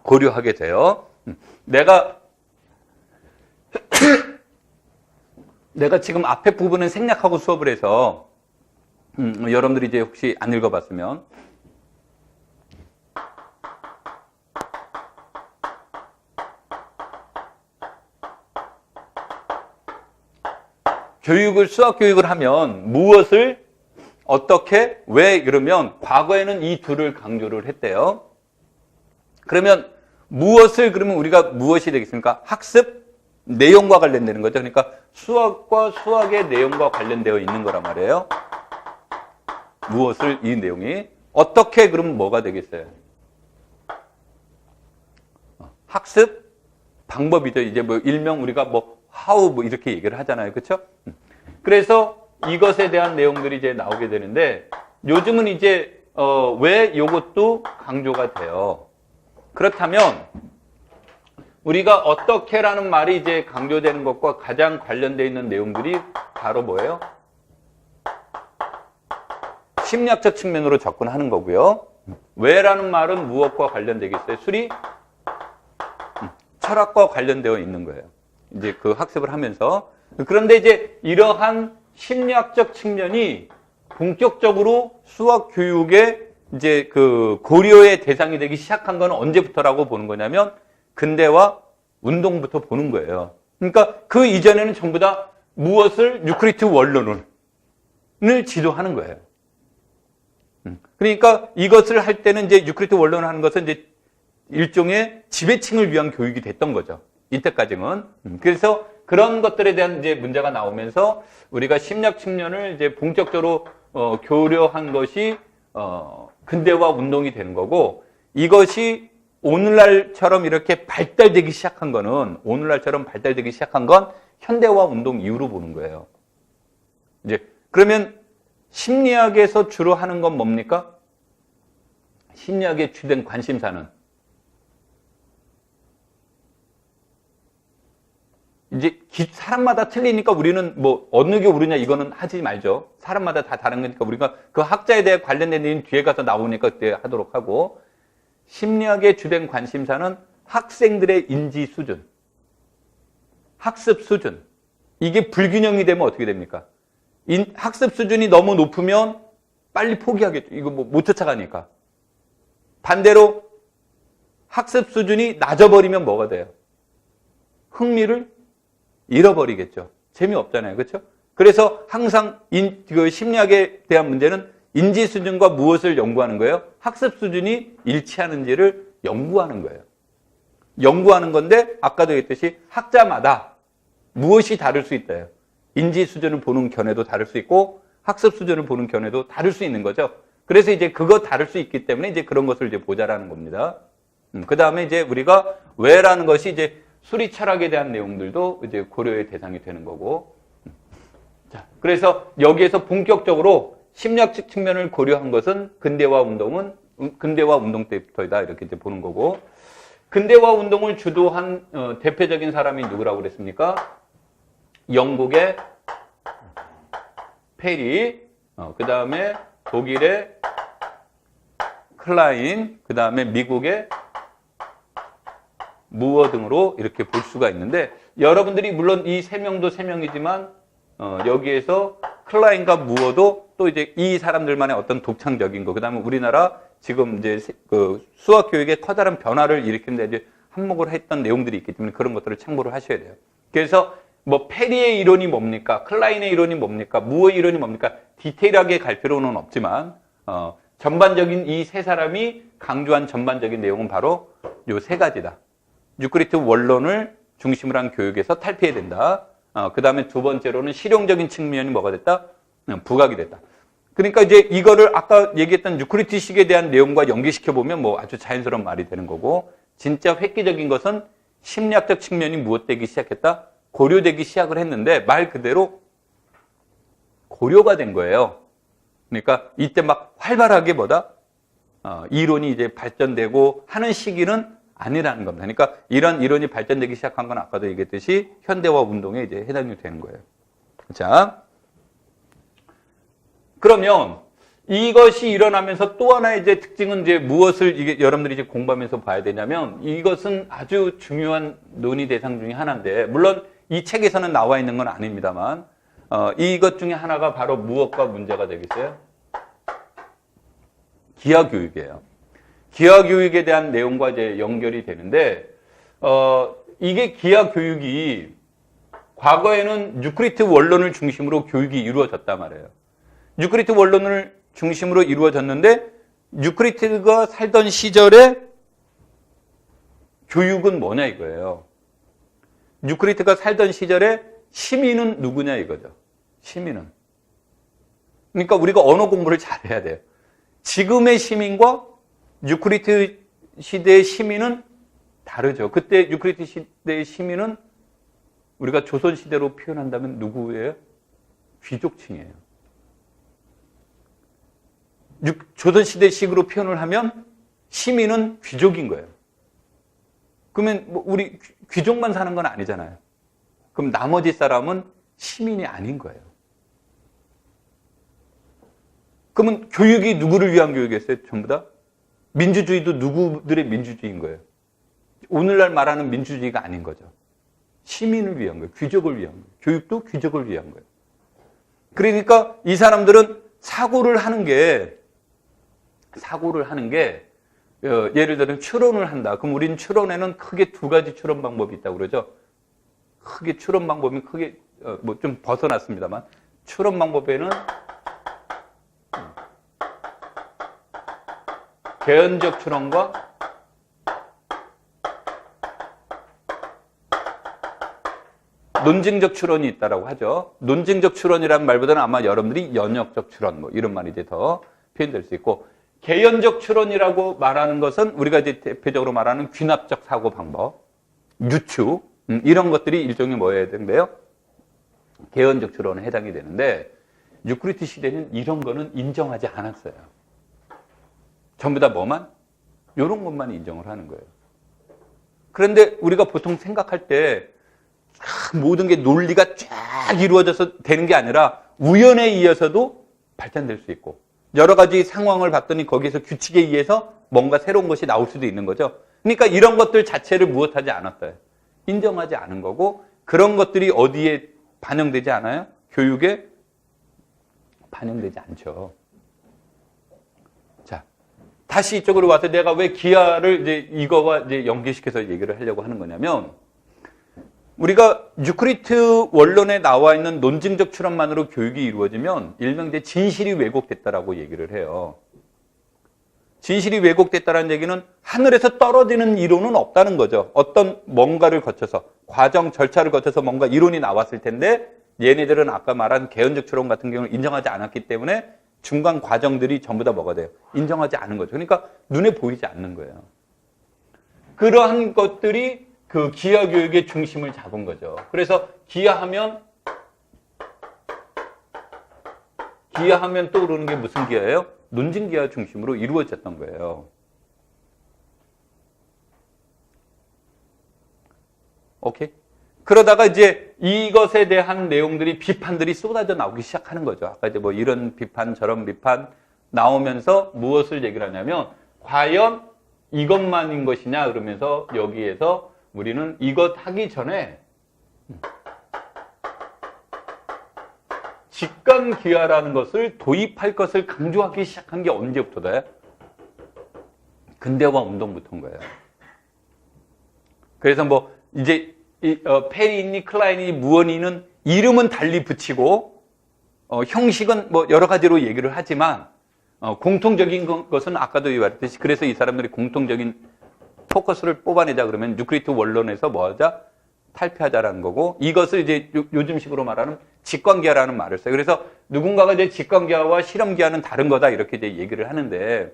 고려하게 돼요. 내가 지금 앞에 부분은 생략하고 수업을 해서 여러분들이 이제 혹시 안 읽어봤으면 수학 교육을 하면 무엇을 어떻게 왜 이러면 과거에는 이 둘을 강조를 했대요. 그러면 그러면 우리가 무엇이 되겠습니까? 학습 내용과 관련되는 거죠. 그러니까 수학과 수학의 내용과 관련되어 있는 거란 말이에요. 이 내용이 어떻게 그러면 뭐가 되겠어요? 학습 방법이죠. 이제 뭐 일명 우리가 뭐 how 뭐 이렇게 얘기를 하잖아요. 그렇죠? 그래서 이것에 대한 내용들이 이제 나오게 되는데 요즘은 이제 왜 이것도 강조가 돼요. 그렇다면 우리가 어떻게라는 말이 이제 강조되는 것과 가장 관련되어 있는 내용들이 바로 뭐예요? 심리학적 측면으로 접근하는 거고요. 왜라는 말은 무엇과 관련되겠어요? 수리? 철학과 관련되어 있는 거예요. 이제 그 학습을 하면서. 그런데 이제 이러한 심리학적 측면이 본격적으로 수학 교육의 이제 그 고려의 대상이 되기 시작한 건 언제부터라고 보는 거냐면 근대화 운동부터 보는 거예요. 그러니까 그 이전에는 전부 다 무엇을 유크리트 원론을 지도하는 거예요. 그러니까 이것을 할 때는 이제 유크리트 원론을 하는 것은 이제 일종의 지배층을 위한 교육이 됐던 거죠. 이때까지는. 그래서 그런 것들에 대한 이제 문제가 나오면서 우리가 심리학 측면을 이제 본격적으로 교류한 것이 근대화 운동이 되는 거고 이것이 오늘날처럼 이렇게 발달되기 시작한 거는 오늘날처럼 발달되기 시작한 건 현대화 운동 이후로 보는 거예요. 이제 그러면 심리학에서 주로 하는 건 뭡니까? 심리학의 주된 관심사는 이제 사람마다 틀리니까 우리는 뭐 어느 게 옳으냐 이거는 하지 말죠. 사람마다 다 다른 거니까 우리가 그 학자에 대해 관련된 내용 뒤에 가서 나오니까 그때 하도록 하고 심리학의 주된 관심사는 학생들의 인지 수준, 학습 수준. 이게 불균형이 되면 어떻게 됩니까? 학습 수준이 너무 높으면 빨리 포기하겠죠. 이거 뭐 못 쫓아가니까. 반대로 학습 수준이 낮아버리면 뭐가 돼요? 흥미를 잃어버리겠죠. 재미없잖아요. 그렇죠? 그래서 항상 그 심리학에 대한 문제는 인지 수준과 무엇을 연구하는 거예요? 학습 수준이 일치하는지를 연구하는 거예요. 연구하는 건데 아까도 얘기했듯이 학자마다 무엇이 다를 수 있다요. 인지 수준을 보는 견해도 다를 수 있고 학습 수준을 보는 견해도 다를 수 있는 거죠. 그래서 이제 그거 다를 수 있기 때문에 이제 그런 것을 이제 보자라는 겁니다. 그 다음에 이제 우리가 왜라는 것이 이제 수리 철학에 대한 내용들도 이제 고려의 대상이 되는 거고. 자, 그래서 여기에서 본격적으로 심리학 측면을 고려한 것은 근대화 운동 때부터이다 이렇게 이제 보는 거고. 근대화 운동을 주도한 대표적인 사람이 누구라고 그랬습니까? 영국의 페리, 그 다음에 독일의 클라인, 그 다음에 미국의 무어 등으로 이렇게 볼 수가 있는데 여러분들이 물론 이 세 명도 세 명이지만 여기에서 클라인과 무어도 또 이제 이 사람들만의 어떤 독창적인 거, 그 다음에 우리나라 지금 이제 그 수학 교육의 커다란 변화를 일으키는데 이제 한몫을 했던 내용들이 있기 때문에 그런 것들을 참고를 하셔야 돼요. 그래서 뭐 페리의 이론이 뭡니까? 클라인의 이론이 뭡니까? 무어의 이론이 뭡니까? 디테일하게 갈 필요는 없지만 전반적인 이 세 사람이 강조한 전반적인 내용은 바로 요 세 가지다. 유크리트 원론을 중심으로 한 교육에서 탈피해야 된다. 그 다음에 두 번째로는 실용적인 측면이 뭐가 됐다? 부각이 됐다. 그러니까 이제 이거를 아까 얘기했던 유크리트식에 대한 내용과 연계시켜보면 뭐 아주 자연스러운 말이 되는 거고 진짜 획기적인 것은 심리학적 측면이 무엇되기 시작했다? 고려되기 시작을 했는데 말 그대로 고려가 된 거예요. 그러니까 이때 막 활발하게 이론이 이제 발전되고 하는 시기는 아니라는 겁니다. 그러니까 이런 이론이 발전되기 시작한 건 아까도 얘기했듯이 현대화 운동에 이제 해당이 되는 거예요. 자, 그러면 이것이 일어나면서 또 하나의 이제 특징은 이제 무엇을 이게 여러분들이 이제 공부하면서 봐야 되냐면 이것은 아주 중요한 논의 대상 중에 하나인데 물론 이 책에서는 나와 있는 건 아닙니다만 이것 중에 하나가 바로 무엇과 문제가 되겠어요? 기하 교육이에요. 기하 교육에 대한 내용과 이제 연결이 되는데 이게 기하 교육이 과거에는 유크리트 원론을 중심으로 교육이 이루어졌단 말이에요. 유크리트 원론을 중심으로 이루어졌는데 유크리트가 살던 시절에 교육은 뭐냐 이거예요. 유크리트가 살던 시절에 시민은 누구냐 이거죠. 시민은. 그러니까 우리가 언어 공부를 잘해야 돼요. 지금의 시민과 유크리트 시대의 시민은 다르죠. 그때 유크리트 시대의 시민은 우리가 조선시대로 표현한다면 누구예요? 귀족층이에요. 조선시대식으로 표현을 하면 시민은 귀족인 거예요. 그러면 뭐 우리 귀족만 사는 건 아니잖아요. 그럼 나머지 사람은 시민이 아닌 거예요. 그러면 교육이 누구를 위한 교육이었어요? 전부 다? 민주주의도 누구들의 민주주의인 거예요. 오늘날 말하는 민주주의가 아닌 거죠. 시민을 위한 거예요. 귀족을 위한 거예요. 교육도 귀족을 위한 거예요. 그러니까 이 사람들은 사고를 하는 게 예를 들면 추론을 한다. 그럼 우리는 추론에는 크게 두 가지 추론 방법이 있다고 그러죠. 크게 추론 방법이 크게 뭐 좀 벗어났습니다만 추론 방법에는 개연적 추론과 논증적 추론이 있다라고 하죠. 논증적 추론이라는 말보다는 아마 여러분들이 연역적 추론 뭐 이런 말이 이제 더 표현될 수 있고, 개연적 추론이라고 말하는 것은 우리가 이제 대표적으로 말하는 귀납적 사고 방법, 유추 이런 것들이 일종의 뭐여야 되는데요? 개연적 추론에 해당이 되는데 유크리트 시대는 이런 거는 인정하지 않았어요. 전부 다 뭐만? 이런 것만 인정을 하는 거예요. 그런데 우리가 보통 생각할 때 모든 게 논리가 쫙 이루어져서 되는 게 아니라 우연에 의해서도 발전될 수 있고 여러 가지 상황을 봤더니 거기에서 규칙에 의해서 뭔가 새로운 것이 나올 수도 있는 거죠. 그러니까 이런 것들 자체를 무엇하지 않았어요. 인정하지 않은 거고, 그런 것들이 어디에 반영되지 않아요? 교육에 반영되지 않죠. 자, 다시 이쪽으로 와서 내가 왜 기하를 이제 이거와 이제 연계시켜서 얘기를 하려고 하는 거냐면, 우리가 유크리트 원론에 나와 있는 논증적 추론만으로 교육이 이루어지면 일명 이제 진실이 왜곡됐다라고 얘기를 해요. 진실이 왜곡됐다는 얘기는 하늘에서 떨어지는 이론은 없다는 거죠. 어떤 뭔가를 거쳐서 과정, 절차를 거쳐서 뭔가 이론이 나왔을 텐데 얘네들은 아까 말한 개연적 추론 같은 경우는 인정하지 않았기 때문에 중간 과정들이 전부 다 뭐가 돼요? 인정하지 않은 거죠. 그러니까 눈에 보이지 않는 거예요. 그러한 것들이 그 기하 교육의 중심을 잡은 거죠. 그래서 기하하면 떠오르는 게 무슨 기하예요? 논증 기하 중심으로 이루어졌던 거예요. 오케이? 그러다가 이제 이것에 대한 내용들이 비판들이 쏟아져 나오기 시작하는 거죠. 아까 이제 뭐 이런 비판 저런 비판 나오면서 무엇을 얘기를 하냐면 과연 이것만인 것이냐 그러면서 여기에서 우리는 이것 하기 전에 직관기하라는 것을 도입할 것을 강조하기 시작한 게 언제부터다? 근대화 운동부터인 거예요. 그래서 뭐 이제 페리니, 클라이니, 무언이는 이름은 달리 붙이고 형식은 뭐 여러 가지로 얘기를 하지만 공통적인 것은 아까도 말했듯이 그래서 이 사람들이 공통적인 포커스를 뽑아내자 그러면 유크리트 원론에서 뭐 하자? 탈피하자라는 거고, 이것을 이제 요즘식으로 말하는 직관기하라는 말을 써요. 그래서 누군가가 이제 직관기하와 실험기하는 다른 거다 이렇게 이제 얘기를 하는데,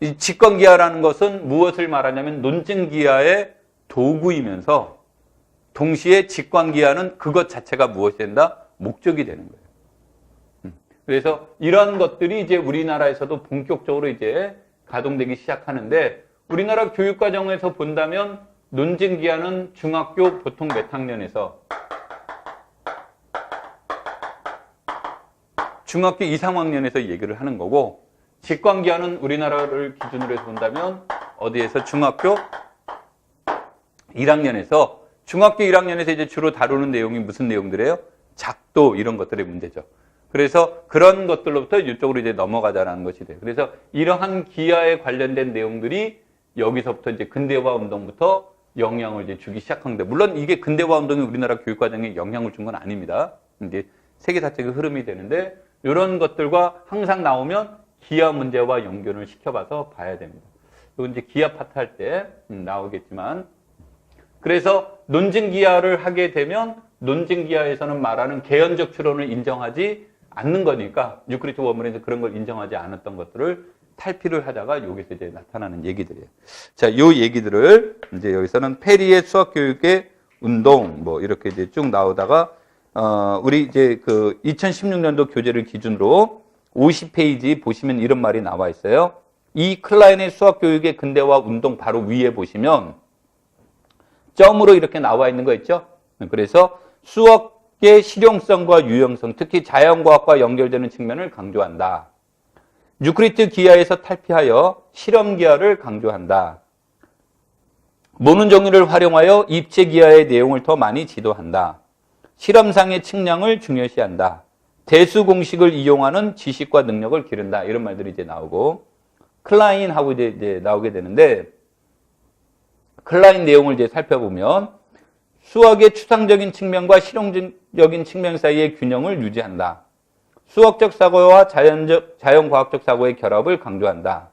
이 직관기하라는 것은 무엇을 말하냐면 논증기하의 도구이면서 동시에 직관기하는 그것 자체가 무엇이 된다? 목적이 되는 거예요. 그래서 이러한 것들이 이제 우리나라에서도 본격적으로 이제 가동되기 시작하는데, 우리나라 교육과정에서 본다면 논증기하는 중학교 보통 몇 학년에서 중학교 2, 3학년에서 얘기를 하는 거고, 직관기하는 우리나라를 기준으로 해서 본다면 어디에서 중학교 1학년에서 중학교 1학년에서 이제 주로 다루는 내용이 무슨 내용들이에요? 작도 이런 것들의 문제죠. 그래서 그런 것들로부터 이쪽으로 이제 넘어가자라는 것이 돼요. 그래서 이러한 기하에 관련된 내용들이 여기서부터 이제 근대화 운동부터 영향을 이제 주기 시작한 건데, 물론 이게 근대화 운동이 우리나라 교육과정에 영향을 준 건 아닙니다. 이제 세계사적인 흐름이 되는데, 이런 것들과 항상 나오면 기하 문제와 연결을 시켜봐서 봐야 됩니다. 이건 이제 기하 파트 할 때 나오겠지만, 그래서 논증기하를 하게 되면 논증기하에서는 말하는 개연적 추론을 인정하지 않는 거니까 유크리트 원문에서 그런 걸 인정하지 않았던 것들을 탈피를 하다가 여기서 이제 나타나는 얘기들이에요. 자, 요 얘기들을 이제 여기서는 페리의 수학 교육의 운동, 뭐, 이렇게 이제 쭉 나오다가, 우리 이제 그 2016년도 교재를 기준으로 50페이지 보시면 이런 말이 나와 있어요. 이 클라인의 수학교육의 근대화 운동 바로 위에 보시면 점으로 이렇게 나와 있는 거 있죠? 그래서 수학의 실용성과 유용성, 특히 자연과학과 연결되는 측면을 강조한다. 유크리트 기하에서 탈피하여 실험 기하를 강조한다. 모는 종이를 활용하여 입체 기하의 내용을 더 많이 지도한다. 실험상의 측량을 중요시한다. 대수 공식을 이용하는 지식과 능력을 기른다. 이런 말들이 이제 나오고, 클라인하고 이제 나오게 되는데, 클라인 내용을 이제 살펴보면 수학의 추상적인 측면과 실용적인 측면 사이의 균형을 유지한다. 수학적 사고와 자연과학적 사고의 결합을 강조한다.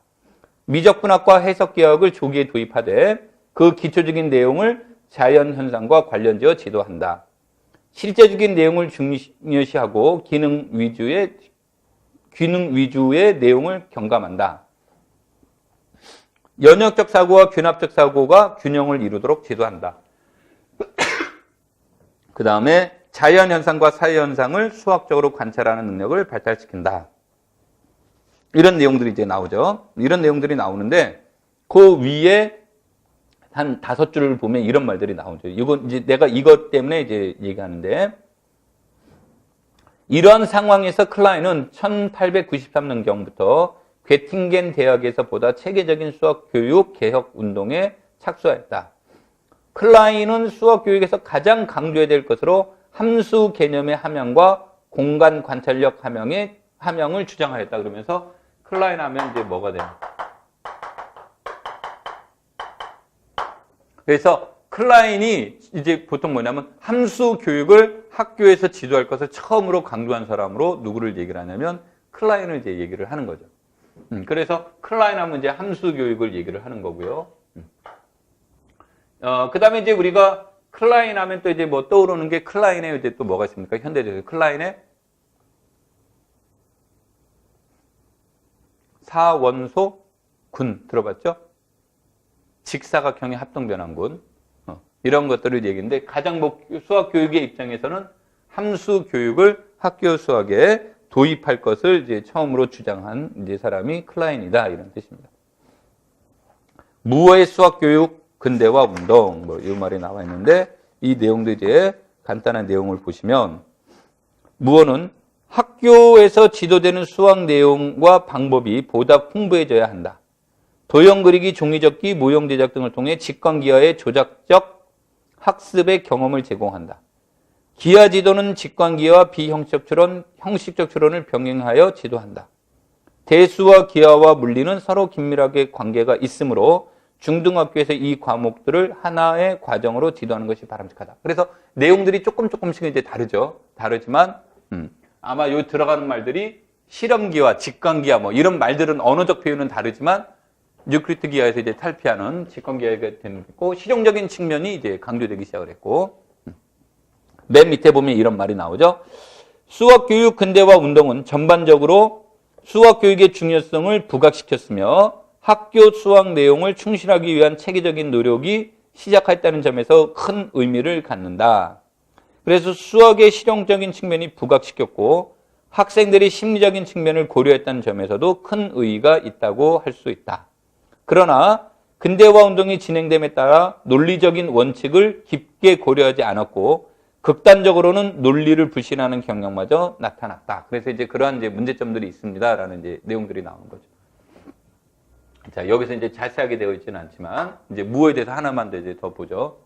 미적분학과 해석기하학을 조기에 도입하되 그 기초적인 내용을 자연현상과 관련지어 지도한다. 실제적인 내용을 중요시하고 기능 위주의 내용을 경감한다. 연역적 사고와 균합적 사고가 균형을 이루도록 지도한다. 그 다음에 자연현상과 사회현상을 수학적으로 관찰하는 능력을 발달시킨다. 이런 내용들이 이제 나오죠. 이런 내용들이 나오는데 그 위에 한 5줄을 보면 이런 말들이 나오죠. 이건 이제 내가 이것 때문에 이제 얘기하는데, 이러한 상황에서 클라인은 1893년경부터 괴팅겐 대학에서 보다 체계적인 수학 교육 개혁 운동에 착수하였다. 클라인은 수학 교육에서 가장 강조해야 될 것으로 함수 개념의 함양과 공간 관찰력 함양을 주장하였다. 그러면서 클라인 하면 이제 뭐가 돼요? 그래서 클라인이 이제 보통 뭐냐면 함수 교육을 학교에서 지도할 것을 처음으로 강조한 사람으로 누구를 얘기를 하냐면 클라인을 이제 얘기를 하는 거죠. 그래서 클라인 하면 이제 함수 교육을 얘기를 하는 거고요. 그 다음에 이제 우리가 클라인 하면 또 이제 뭐 떠오르는 게 클라인에 이제 또 뭐가 있습니까? 현대적으로 클라인의 사원소 군 들어봤죠? 직사각형의 합동변환군. 이런 것들을 얘기했는데 가장 수학 교육의 입장에서는 함수 교육을 학교 수학에 도입할 것을 이제 처음으로 주장한 이제 사람이 클라인이다. 이런 뜻입니다. 무어의 수학 교육 근대화 운동 뭐 이 말이 나와 있는데 이 내용도 이제 간단한 내용을 보시면 무어는 학교에서 지도되는 수학 내용과 방법이 보다 풍부해져야 한다. 도형 그리기, 종이 접기, 모형 제작 등을 통해 직관기하의 조작적 학습의 경험을 제공한다. 기하 지도는 직관기하와 비형식적 추론, 형식적 추론을 병행하여 지도한다. 대수와 기하와 물리는 서로 긴밀하게 관계가 있으므로 중등학교에서 이 과목들을 하나의 과정으로 지도하는 것이 바람직하다. 그래서 내용들이 조금씩 이제 다르지만 아마 요 들어가는 말들이 실험기하, 직관기하 뭐 이런 말들은 언어적 표현은 다르지만 유크리트 기하에서 이제 탈피하는 직관기하가 되는 거고 실용적인 측면이 이제 강조되기 시작을 했고 맨 밑에 보면 이런 말이 나오죠. 수학교육 근대화 운동은 전반적으로 수학교육의 중요성을 부각시켰으며 학교 수학 내용을 충실하기 위한 체계적인 노력이 시작했다는 점에서 큰 의미를 갖는다. 그래서 수학의 실용적인 측면이 부각시켰고 학생들이 심리적인 측면을 고려했다는 점에서도 큰 의의가 있다고 할 수 있다. 그러나 근대화 운동이 진행됨에 따라 논리적인 원칙을 깊게 고려하지 않았고 극단적으로는 논리를 불신하는 경향마저 나타났다. 그래서 이제 그러한 이제 문제점들이 있습니다라는 이제 내용들이 나오는 거죠. 자, 여기서 이제 자세하게 되어 있지는 않지만 이제 무어에 대해서 하나만 더 이제 더 보죠.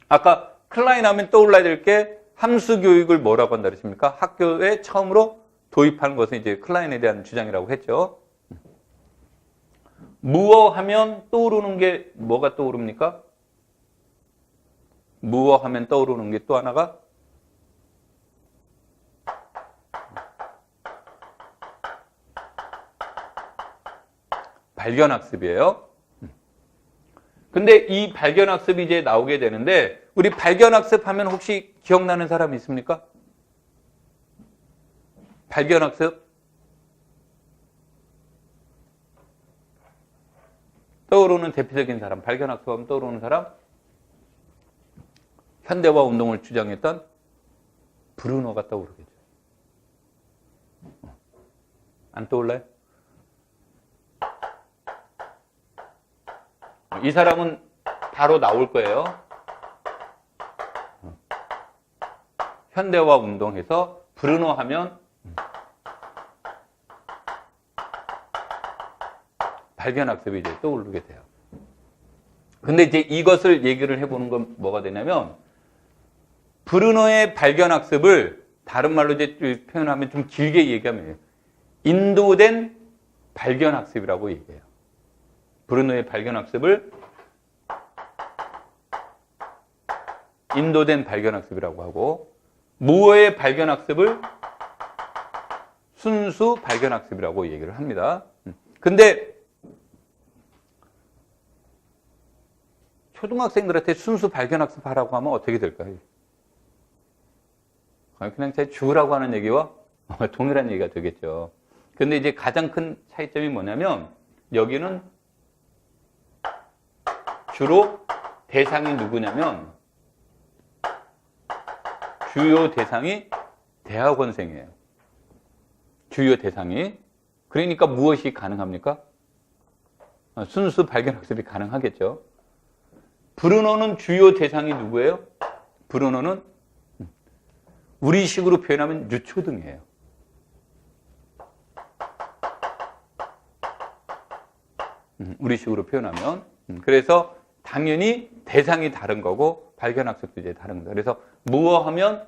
아까 클라인 하면 떠올라야 될 게 함수 교육을 뭐라고 한다 그랬습니까? 학교에 처음으로 도입하는 것은 이제 클라인에 대한 주장이라고 했죠. 무어 하면 떠오르는 게 뭐가 떠오릅니까? 무어 하면 떠오르는 게 또 하나가 발견학습이에요. 근데 이 발견학습이 이제 나오게 되는데 우리 발견학습 하면 혹시 기억나는 사람 있습니까? 발견학습? 떠오르는 대표적인 사람, 발견학습하면 떠오르는 사람, 현대화 운동을 주장했던 브루노가 떠오르겠죠. 안 떠올라요? 이 사람은 바로 나올 거예요. 현대화 운동에서 브루노 하면 발견학습이 이제 떠오르게 돼요. 근데 이제 이것을 얘기를 해보는 건 뭐가 되냐면, 브루노의 발견학습을 다른 말로 이제 표현하면 좀 길게 얘기하면 인도된 발견학습이라고 얘기해요. 브루노의 발견학습을 인도된 발견학습이라고 하고, 무어의 발견학습을 순수 발견학습이라고 얘기를 합니다. 근데 초등학생들한테 순수 발견학습 하라고 하면 어떻게 될까요? 그냥 제 주라고 하는 얘기와 동일한 얘기가 되겠죠. 근데 이제 가장 큰 차이점이 뭐냐면, 여기는 주로 대상이 누구냐면, 주요 대상이 대학원생이에요. 주요 대상이. 그러니까 무엇이 가능합니까? 순수 발견학습이 가능하겠죠. 브루노는 주요 대상이 누구예요? 브루노는 우리식으로 표현하면 유초등이에요. 우리식으로 표현하면. 그래서 당연히 대상이 다른 거고 발견학습도 이제 다른 거다. 그래서 무어 하면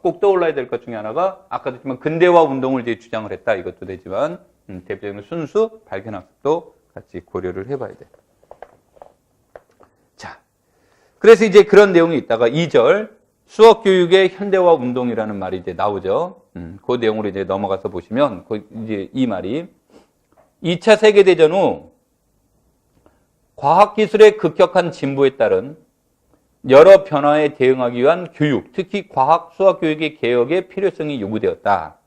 꼭 떠올라야 될 것 중에 하나가, 아까도 했지만 근대화 운동을 이제 주장을 했다, 이것도 되지만 대표적인 순수 발견학습도 같이 고려를 해봐야 돼. 자, 그래서 이제 그런 내용이 있다가 2절 수학 교육의 현대화 운동이라는 말이 이제 나오죠. 그 내용으로 이제 넘어가서 보시면 이제 이 말이 2차 세계대전 후 과학기술의 급격한 진보에 따른 여러 변화에 대응하기 위한 교육, 특히 과학, 수학 교육의 개혁의 필요성이 요구되었다.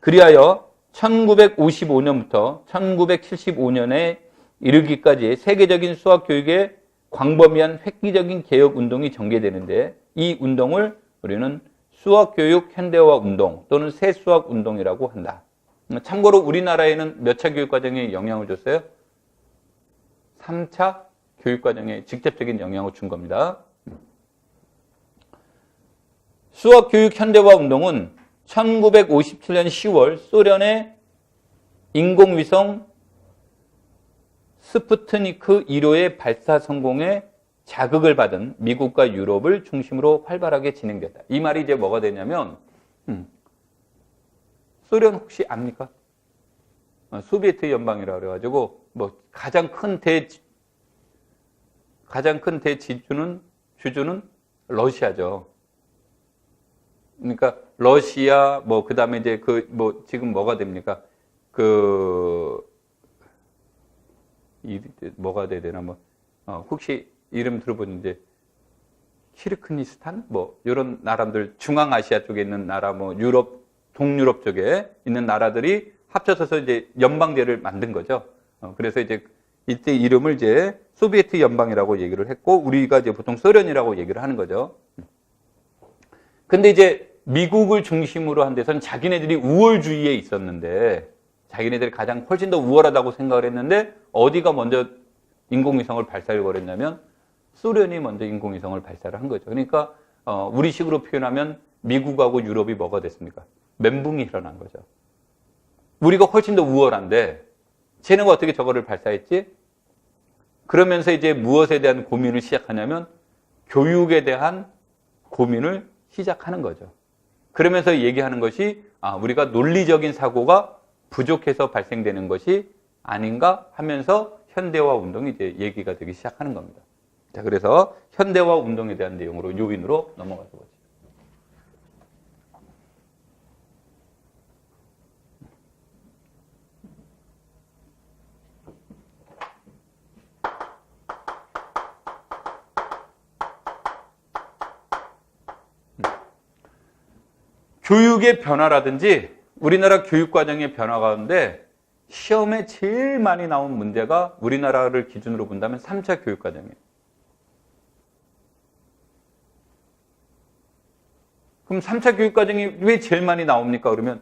그리하여 1955년부터 1975년에 이르기까지 세계적인 수학 교육의 광범위한 획기적인 개혁 운동이 전개되는데, 이 운동을 우리는 수학교육 현대화 운동 또는 새수학 운동이라고 한다. 참고로 우리나라에는 몇 차 교육과정에 영향을 줬어요? 3차 교육과정에 직접적인 영향을 준 겁니다. 수학교육 현대화 운동은 1957년 10월 소련의 인공위성 스푸트니크 1호의 발사 성공에 자극을 받은 미국과 유럽을 중심으로 활발하게 진행됐다. 이 말이 이제 뭐가 되냐면, 소련 혹시 압니까? 소비에트 연방이라고 그래가지고, 뭐, 가장 큰 주주는 러시아죠. 그러니까, 러시아, 뭐, 그 다음에 이제 지금 뭐가 됩니까? 뭐가 돼야 되나, 혹시 이름 들어본 이제 키르크니스탄? 이런 나라들, 중앙아시아 쪽에 있는 나라, 유럽, 동유럽 쪽에 있는 나라들이 합쳐서 이제 연방제를 만든 거죠. 그래서 이제 이때 이름을 이제 소비에트 연방이라고 얘기를 했고, 우리가 이제 보통 소련이라고 얘기를 하는 거죠. 근데 이제 미국을 중심으로 한 데서는 자기네들이 우월주의에 있었는데, 자기네들이 훨씬 더 우월하다고 생각을 했는데, 어디가 먼저 인공위성을 발사를 벌였냐면 소련이 먼저 인공위성을 발사를 한 거죠. 그러니까 우리식으로 표현하면 미국하고 유럽이 뭐가 됐습니까? 멘붕이 일어난 거죠. 우리가 훨씬 더 우월한데 쟤네가 어떻게 저거를 발사했지? 그러면서 이제 무엇에 대한 고민을 시작하냐면 교육에 대한 고민을 시작하는 거죠. 그러면서 얘기하는 것이 우리가 논리적인 사고가 부족해서 발생되는 것이 아닌가 하면서 현대화 운동이 이제 얘기가 되기 시작하는 겁니다. 자, 그래서 현대화 운동에 대한 내용으로 요인으로 넘어가서 보죠. 교육의 변화라든지 우리나라 교육과정의 변화 가운데 시험에 제일 많이 나온 문제가 우리나라를 기준으로 본다면 3차 교육과정이에요. 그럼 3차 교육과정이 왜 제일 많이 나옵니까? 그러면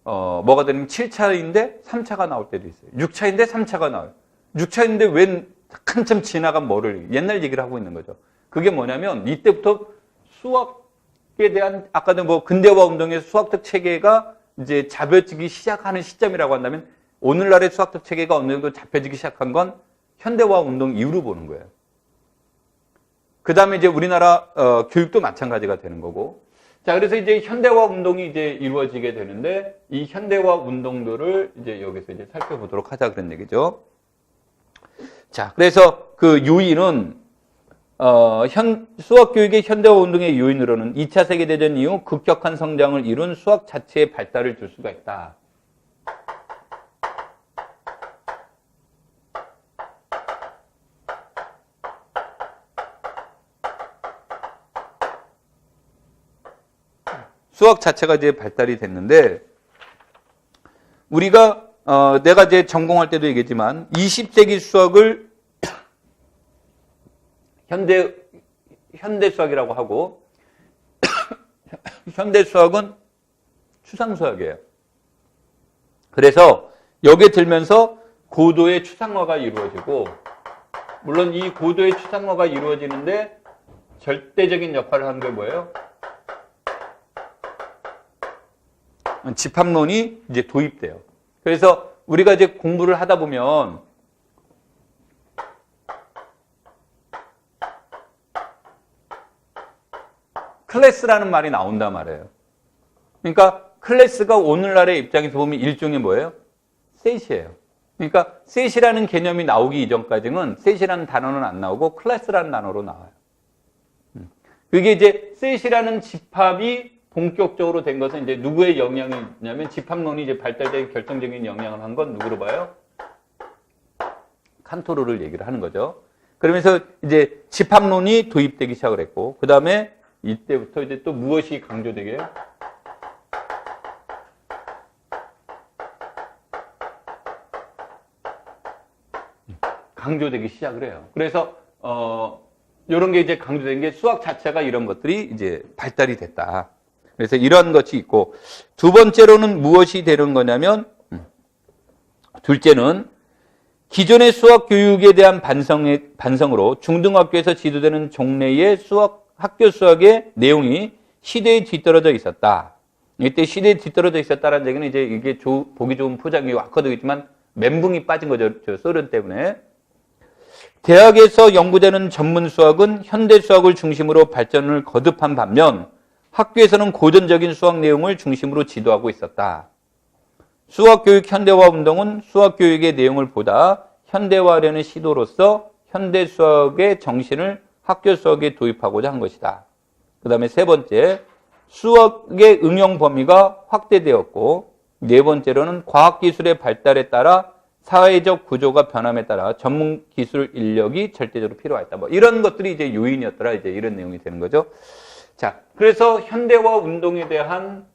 뭐가 되냐면 7차인데 3차가 나올 때도 있어요. 6차인데 3차가 나와요. 6차인데 웬 한참 지나간 뭐를 옛날 얘기를 하고 있는 거죠. 그게 뭐냐면 이때부터 수학에 대한 아까도 뭐 근대화 운동에서 수학적 체계가 이제 잡혀지기 시작하는 시점이라고 한다면 오늘날의 수학적 체계가 어느 정도 잡혀지기 시작한 건 현대화 운동 이후로 보는 거예요. 그 다음에 이제 우리나라 교육도 마찬가지가 되는 거고. 자, 그래서 이제 현대화 운동이 이제 이루어지게 되는데 이 현대화 운동들을 이제 여기서 이제 살펴보도록 하자 그런 얘기죠. 자, 그래서 그 요인은 수학 교육의 현대화 운동의 요인으로는 2차 세계대전 이후 급격한 성장을 이룬 수학 자체의 발달을 들 수가 있다. 수학 자체가 이제 발달이 됐는데 우리가 내가 이제 전공할 때도 얘기했지만 20세기 수학을 현대 수학이라고 하고 현대 수학은 추상 수학이에요. 그래서 여기에 들면서 고도의 추상화가 이루어지고 물론 이 고도의 추상화가 이루어지는데 절대적인 역할을 하는 게 뭐예요? 집합론이 이제 도입돼요. 그래서 우리가 이제 공부를 하다 보면 클래스라는 말이 나온단 말이에요. 그러니까 클래스가 오늘날의 입장에서 보면 일종의 뭐예요? 셋이에요. 그러니까 셋이라는 개념이 나오기 이전까지는 셋이라는 단어는 안 나오고 클래스라는 단어로 나와요. 그게 이제 셋이라는 집합이 본격적으로 된 것은 이제 누구의 영향이 있냐면 집합론이 이제 발달된 결정적인 영향을 한 건 누구로 봐요? 칸토르를 얘기를 하는 거죠. 그러면서 이제 집합론이 도입되기 시작을 했고 그 다음에 이때부터 이제 또 무엇이 강조되게 해요? 강조되기 시작을 해요. 그래서 이런 게 이제 강조된 게 수학 자체가 이런 것들이 이제 발달이 됐다. 그래서 이런 것이 있고 두 번째로는 무엇이 되는 거냐면 둘째는 기존의 수학 교육에 대한 반성으로 중등학교에서 지도되는 종래의 학교 수학의 내용이 시대에 뒤떨어져 있었다. 이때 시대에 뒤떨어져 있었다는 얘기는 이제 이게 보기 좋은 포장이 아까도 있지만 멘붕이 빠진 거죠. 소련 때문에. 대학에서 연구되는 전문 수학은 현대 수학을 중심으로 발전을 거듭한 반면 학교에서는 고전적인 수학 내용을 중심으로 지도하고 있었다. 수학교육 현대화 운동은 수학교육의 내용을 보다 현대화하려는 시도로서 현대 수학의 정신을 학교 수학에 도입하고자 한 것이다. 그 다음에 세 번째, 수학의 응용 범위가 확대되었고 네 번째로는 과학기술의 발달에 따라 사회적 구조가 변함에 따라 전문 기술 인력이 절대적으로 필요하였다. 뭐 이런 것들이 이제 요인이었더라. 이제 이런 내용이 되는 거죠. 자, 그래서 현대화 운동에 대한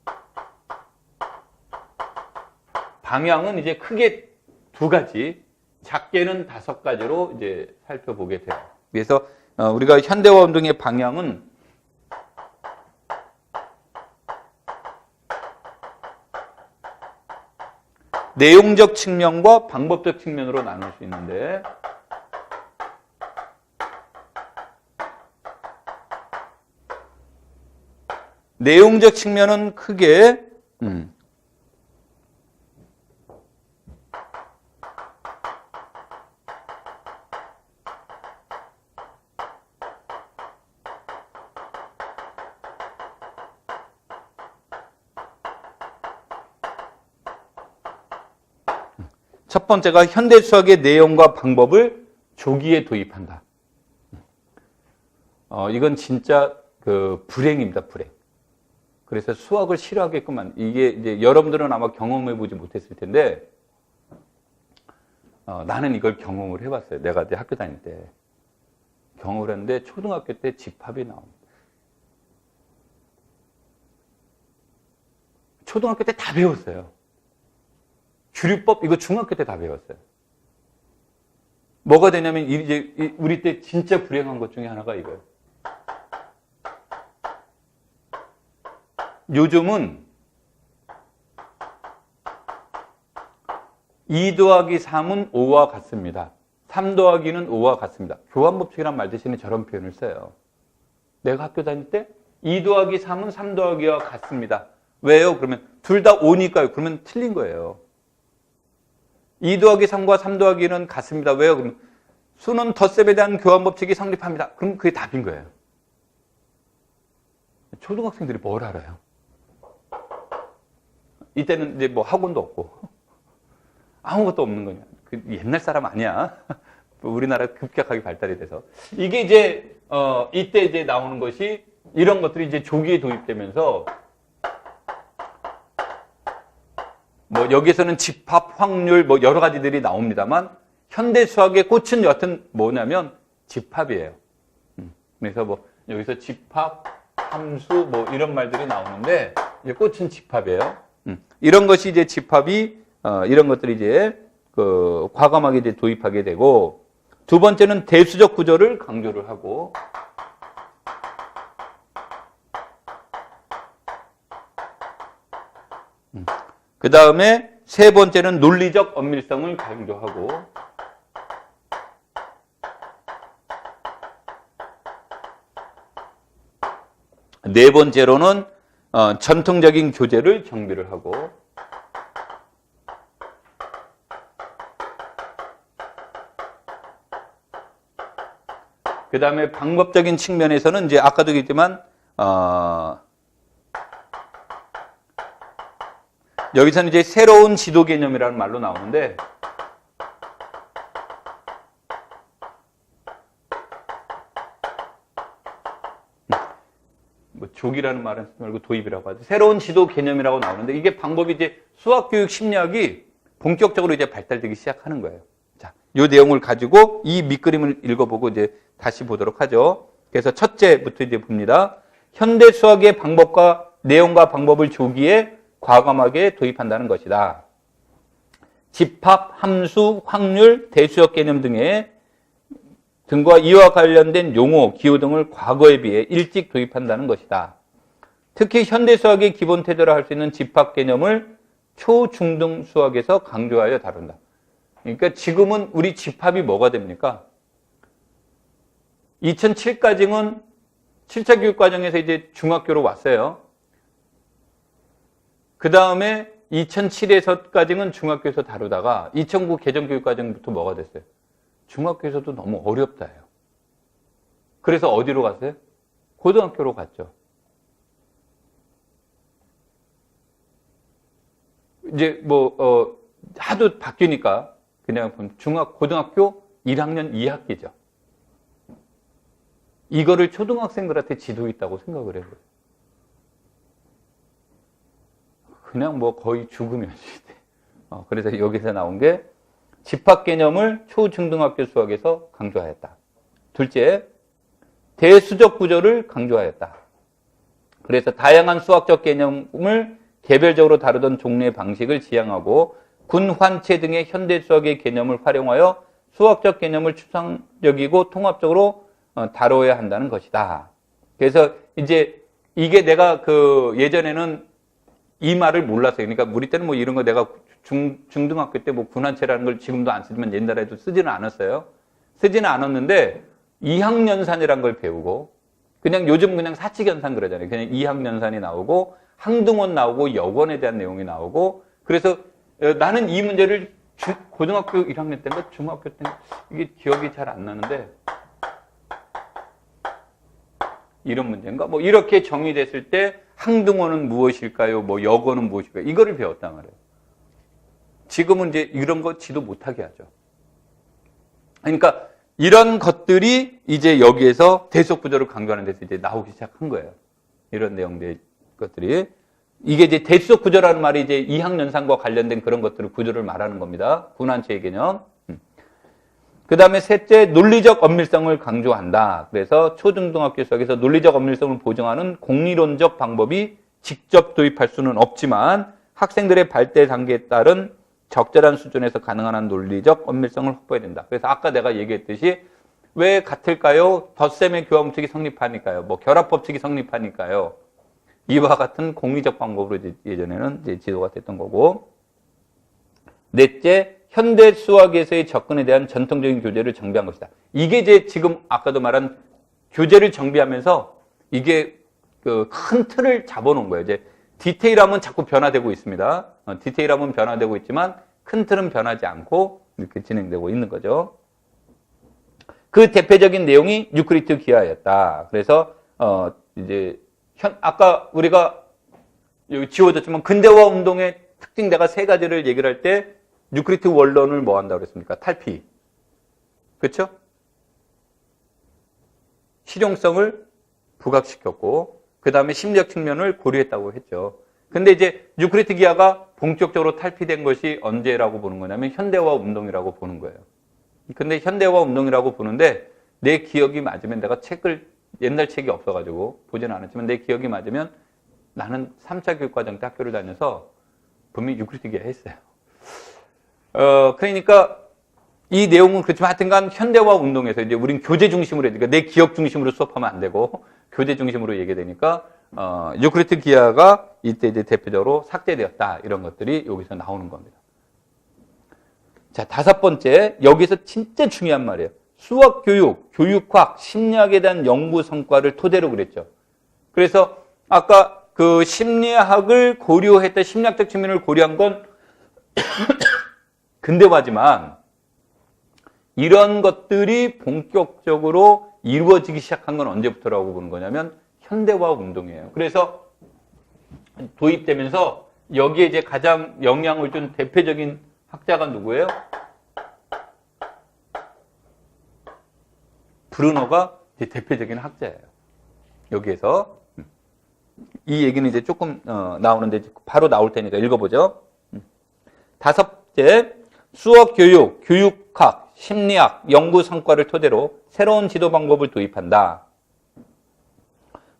방향은 이제 크게 두 가지, 작게는 5가지로 이제 살펴보게 돼요. 그래서 우리가 현대화 운동의 방향은 내용적 측면과 방법적 측면으로 나눌 수 있는데 내용적 측면은 크게 첫 번째가 현대 수학의 내용과 방법을 조기에 도입한다. 이건 진짜 그 불행입니다, 불행. 그래서 수학을 싫어하게끔 이게 이제 여러분들은 아마 경험해 보지 못했을 텐데 나는 이걸 경험을 해봤어요. 내가 이제 학교 다닐 때 경험을 했는데 초등학교 때 집합이 나옵니다. 초등학교 때 다 배웠어요. 주류법 이거 중학교 때 다 배웠어요. 뭐가 되냐면 이제 우리 때 진짜 불행한 것 중에 하나가 이거예요. 요즘은 2 더하기 3은 5와 같습니다. 3 더하기는 5와 같습니다. 교환법칙이란 말 대신에 저런 표현을 써요. 내가 학교 다닐 때 2 더하기 3은 3 더하기와 같습니다. 왜요? 그러면 둘 다 5니까요. 그러면 틀린 거예요. 2 더하기 3과 3 더하기는 같습니다. 왜요? 그러면 수는 덧셈에 대한 교환법칙이 성립합니다. 그럼 그게 답인 거예요. 초등학생들이 뭘 알아요? 이때는 이제 뭐 학원도 없고 아무것도 없는 거냐. 그 옛날 사람 아니야. 우리나라 급격하게 발달이 돼서 이게 이제 이때 이제 나오는 것이 이런 것들이 이제 조기에 도입되면서 뭐 여기서는 집합, 확률 뭐 여러 가지들이 나옵니다만 현대 수학의 꽃은 여하튼 뭐냐면 집합이에요. 그래서 뭐 여기서 집합, 함수 뭐 이런 말들이 나오는데 이제 꽃은 집합이에요. 이런 것이 이제 집합이 이런 것들이 이제 그 과감하게 이제 도입하게 되고 두 번째는 대수적 구조를 강조를 하고 그 다음에 세 번째는 논리적 엄밀성을 강조하고 네 번째로는 전통적인 교재를 정비를 하고 그 다음에 방법적인 측면에서는 이제 아까도 얘기했지만 여기서는 이제 새로운 지도 개념이라는 말로 나오는데 뭐 족이라는 말은 쓰지 말고 도입이라고 하죠. 새로운 지도 개념이라고 나오는데 이게 방법이 이제 수학교육 심리학이 본격적으로 이제 발달되기 시작하는 거예요. 자, 이 내용을 가지고 이 밑그림을 읽어보고 이제 다시 보도록 하죠. 그래서 첫째부터 이제 봅니다. 현대 수학의 방법과 내용과 방법을 조기에 과감하게 도입한다는 것이다. 집합, 함수, 확률, 대수역 개념 등과 이와 관련된 용어, 기호 등을 과거에 비해 일찍 도입한다는 것이다. 특히 현대 수학의 기본 태도라 할 수 있는 집합 개념을 초, 중등 수학에서 강조하여 다룬다. 그러니까 지금은 우리 집합이 뭐가 됩니까? 2007까지는 7차 교육과정에서 이제 중학교로 왔어요. 그 다음에 2007에서까지는 중학교에서 다루다가 2009 개정교육과정부터 뭐가 됐어요? 중학교에서도 너무 어렵다예요. 그래서 어디로 갔어요? 고등학교로 갔죠. 이제 뭐 하도 바뀌니까 그냥 고등학교 1학년 2학기죠. 이거를 초등학생들한테 지도 있다고 생각을 해요. 그냥 뭐 거의 죽으면 시대. 그래서 여기서 나온 게 집합 개념을 초중등학교 수학에서 강조하였다. 둘째, 대수적 구조를 강조하였다. 그래서 다양한 수학적 개념을 개별적으로 다루던 종류의 방식을 지향하고 군환체 등의 현대 수학의 개념을 활용하여 수학적 개념을 추상적이고 통합적으로 다뤄야 한다는 것이다. 그래서 이제 이게 내가 예전에는 이 말을 몰랐어요. 그러니까 우리 때는 뭐 이런 거 내가 중등학교 때 뭐 군환체라는 걸 지금도 안 쓰지만 옛날에도 쓰지는 않았어요. 쓰지는 않았는데 2학년산이라는 걸 배우고 그냥 요즘 그냥 사칙연산 그러잖아요. 그냥 2학년산이 나오고 항등원 나오고 역원에 대한 내용이 나오고 그래서 나는 이 문제를 고등학교 1학년 때인가 중학교 때인가 이게 기억이 잘 안 나는데 이런 문제인가? 뭐 이렇게 정의됐을 때 항등원은 무엇일까요? 뭐 역원은 무엇일까요? 이거를 배웠단 말이에요. 지금은 이제 이런 거 지도 못하게 하죠. 그러니까 이런 것들이 이제 여기에서 대수적 구조를 강조하는 데서 이제 나오기 시작한 거예요. 이런 내용들 것들이 이게 이제 대수적 구조라는 말이 이제 2학년산과 관련된 그런 것들을 구조를 말하는 겁니다. 군환체의 개념. 그 다음에 셋째, 논리적 엄밀성을 강조한다. 그래서 초중등학교 수학에서 논리적 엄밀성을 보증하는 공리론적 방법이 직접 도입할 수는 없지만 학생들의 발달 단계에 따른 적절한 수준에서 가능한 한 논리적 엄밀성을 확보해야 된다. 그래서 아까 내가 얘기했듯이 왜 같을까요? 덧셈의 교환 법칙이 성립하니까요. 뭐 결합 법칙이 성립하니까요. 이와 같은 공리적 방법으로 예전에는 이제 지도가 됐던 거고. 넷째, 현대 수학에서의 접근에 대한 전통적인 교재를 정비한 것이다. 이게 이제 지금 아까도 말한 교재를 정비하면서 이게 그 큰 틀을 잡아놓은 거예요. 이제 디테일함은 자꾸 변화되고 있습니다. 디테일함은 변화되고 있지만 큰 틀은 변하지 않고 이렇게 진행되고 있는 거죠. 그 대표적인 내용이 유크리트 기하였다. 그래서 이제 아까 우리가 여기 지워졌지만 근대화 운동의 특징 내가 세 가지를 얘기를 할 때 유크리트 원론을 뭐 한다고 그랬습니까? 탈피. 그렇죠? 실용성을 부각시켰고 그 다음에 심리적 측면을 고려했다고 했죠. 근데 이제 유크리트 기하가 본격적으로 탈피된 것이 언제라고 보는 거냐면 현대화 운동이라고 보는 거예요. 근데 현대화 운동이라고 보는데 내 기억이 맞으면 내가 옛날 책이 없어가지고 보지는 않았지만 내 기억이 맞으면 나는 3차 교육과정 때 학교를 다녀서 분명히 유크리트 기하 했어요. 그러니까 이 내용은 그렇지만 하여튼간 현대화 운동에서 이제 우린 교재 중심으로 해야 되니까 내 기억 중심으로 수업하면 안 되고 교재 중심으로 얘기되니까 유크리트 기하가 이때 이제 대표적으로 삭제되었다. 이런 것들이 여기서 나오는 겁니다. 자, 다섯 번째, 여기서 진짜 중요한 말이에요. 수학 교육, 교육학, 심리학에 대한 연구 성과를 토대로 그랬죠. 그래서 아까 그 심리학을 고려했던 심리학적 측면을 고려한 건 근대화지만 이런 것들이 본격적으로 이루어지기 시작한 건 언제부터라고 보는 거냐면 현대화 운동이에요. 그래서 도입되면서 여기에 이제 가장 영향을 준 대표적인 학자가 누구예요? 브루너가 이제 대표적인 학자예요. 여기에서 이 얘기는 이제 조금 나오는데 바로 나올 테니까 읽어보죠. 다섯째, 수학 교육, 교육학, 심리학, 연구 성과를 토대로 새로운 지도 방법을 도입한다.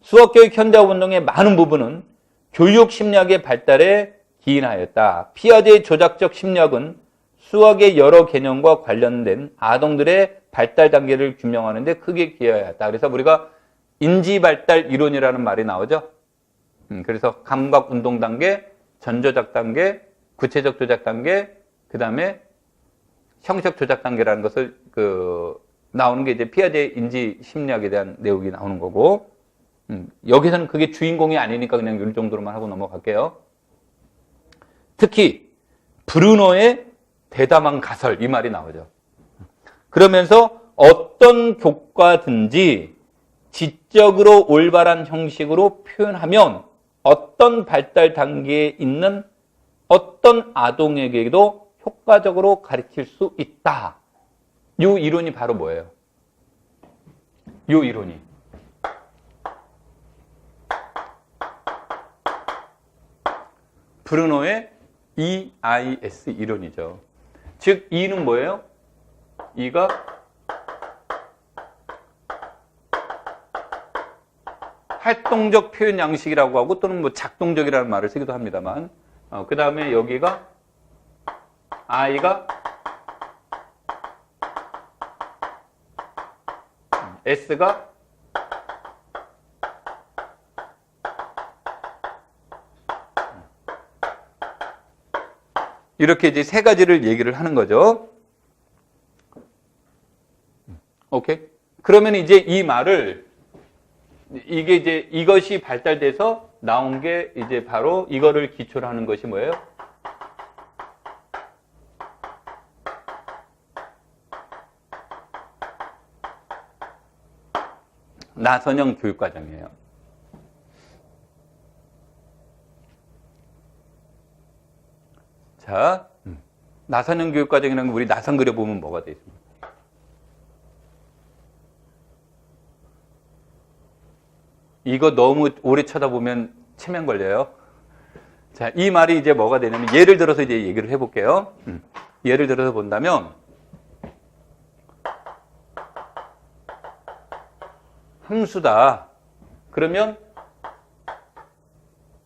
수학 교육 현대화 운동의 많은 부분은 교육 심리학의 발달에 기인하였다. 피아제의 조작적 심리학은 수학의 여러 개념과 관련된 아동들의 발달 단계를 규명하는 데 크게 기여하였다. 그래서 우리가 인지 발달 이론이라는 말이 나오죠. 그래서 감각 운동 단계, 전조작 단계, 구체적 조작 단계, 그 다음에 형식 조작 단계라는 것을 나오는 게 이제 피아제 인지 심리학에 대한 내용이 나오는 거고, 여기서는 그게 주인공이 아니니까 그냥 이 정도로만 하고 넘어갈게요. 특히 브루노의 대담한 가설, 이 말이 나오죠. 그러면서 어떤 교과든지 지적으로 올바른 형식으로 표현하면 어떤 발달 단계에 있는 어떤 아동에게도 효과적으로 가르칠 수 있다. 이 이론이 바로 뭐예요? 이 이론이 브루노의 EIS 이론이죠. 즉 E는 뭐예요? E가 활동적 표현 양식이라고 하고 또는 뭐 작동적이라는 말을 쓰기도 합니다만, 그 다음에 여기가 I가 S가 이렇게 이제 세 가지를 얘기를 하는 거죠. 오케이? 그러면 이제 이 말을 이게 이제 이것이 발달돼서 나온 게 이제 바로 이거를 기초로 하는 것이 뭐예요? 나선형 교육과정이에요. 자, 나선형 교육과정이라는 거 우리 나선 그려보면 뭐가 돼 있습니까? 이거 너무 오래 쳐다보면 체면 걸려요. 자, 이 말이 이제 뭐가 되냐면 예를 들어서 이제 얘기를 해볼게요. 예를 들어서 본다면 함수다. 그러면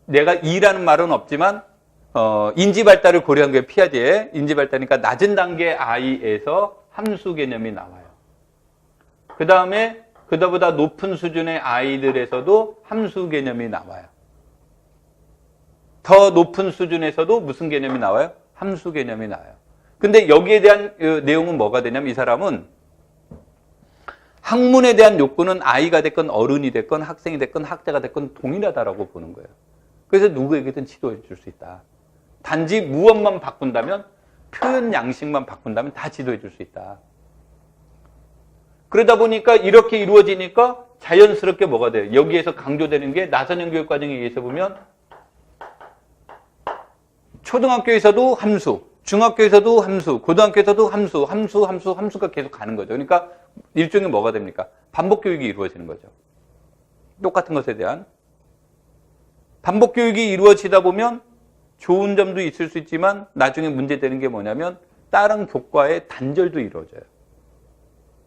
내가 2라는 말은 없지만 인지 발달을 고려한 게 피아제의 인지 발달이니까 낮은 단계 아이에서 함수 개념이 나와요. 그 다음에 그보다 높은 수준의 아이들에서도 함수 개념이 나와요. 더 높은 수준에서도 무슨 개념이 나와요? 함수 개념이 나와요. 근데 여기에 대한 내용은 뭐가 되냐면 이 사람은 학문에 대한 욕구는 아이가 됐건 어른이 됐건 학생이 됐건 학자가 됐건 동일하다라고 보는 거예요. 그래서 누구에게든 지도해 줄 수 있다. 단지 무엇만 바꾼다면, 표현 양식만 바꾼다면 다 지도해 줄 수 있다. 그러다 보니까 이렇게 이루어지니까 자연스럽게 뭐가 돼요? 여기에서 강조되는 게 나선형 교육과정에 의해서 보면 초등학교에서도 함수, 중학교에서도 함수, 고등학교에서도 함수가 계속 가는 거죠. 그러니까 일종의 뭐가 됩니까? 반복 교육이 이루어지는 거죠. 똑같은 것에 대한. 반복 교육이 이루어지다 보면 좋은 점도 있을 수 있지만 나중에 문제되는 게 뭐냐면 다른 교과의 단절도 이루어져요.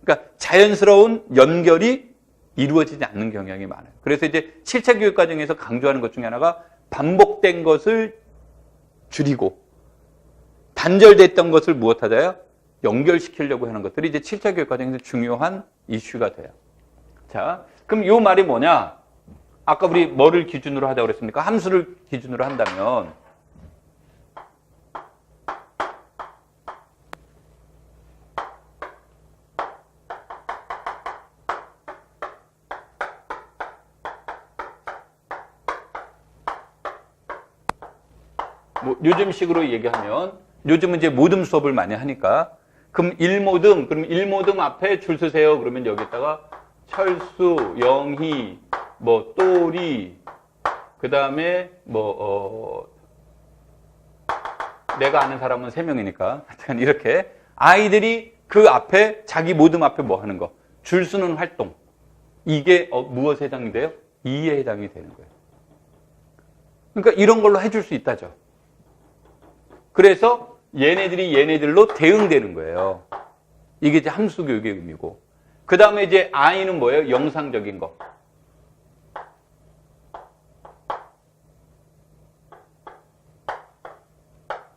그러니까 자연스러운 연결이 이루어지지 않는 경향이 많아요. 그래서 이제 7차 교육 과정에서 강조하는 것 중에 하나가 반복된 것을 줄이고 단절됐던 것을 무엇하자요? 연결시키려고 하는 것들이 이제 7차 교육 과정에서 중요한 이슈가 돼요. 자, 그럼 이 말이 뭐냐? 아까 우리 뭐를 기준으로 하자고 그랬습니까? 함수를 기준으로 한다면 뭐 요즘식으로 얘기하면 요즘은 이제 모듬 수업을 많이 하니까 그럼 일모듬 앞에 줄 서세요. 그러면 여기다가 철수, 영희, 뭐 또리, 그다음에 내가 아는 사람은 3명이니까 하여튼 이렇게 아이들이 그 앞에 자기 모듬 앞에 뭐 하는 거, 줄 서는 활동. 이게 무엇에 해당이 돼요? 이에 해당이 되는 거예요. 그러니까 이런 걸로 해줄 수 있다죠. 그래서 얘네들이 얘네들로 대응되는 거예요. 이게 이제 함수 교육의 의미고. 그 다음에 이제 아이는 뭐예요? 영상적인 거.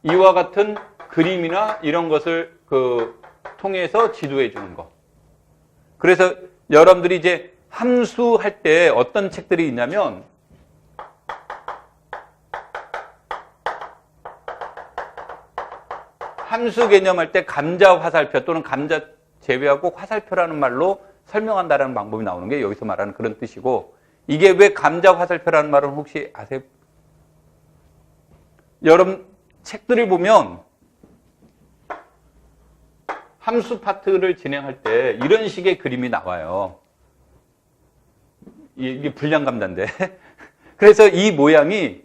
이와 같은 그림이나 이런 것을 통해서 지도해 주는 거. 그래서 여러분들이 이제 함수할 때 어떤 책들이 있냐면 함수 개념할 때 감자 화살표 또는 감자 제외하고 화살표라는 말로 설명한다는 방법이 나오는 게 여기서 말하는 그런 뜻이고, 이게 왜 감자 화살표라는 말은 혹시 아세요? 여러분 책들을 보면 함수 파트를 진행할 때 이런 식의 그림이 나와요. 이게 불량감자인데 그래서 이 모양이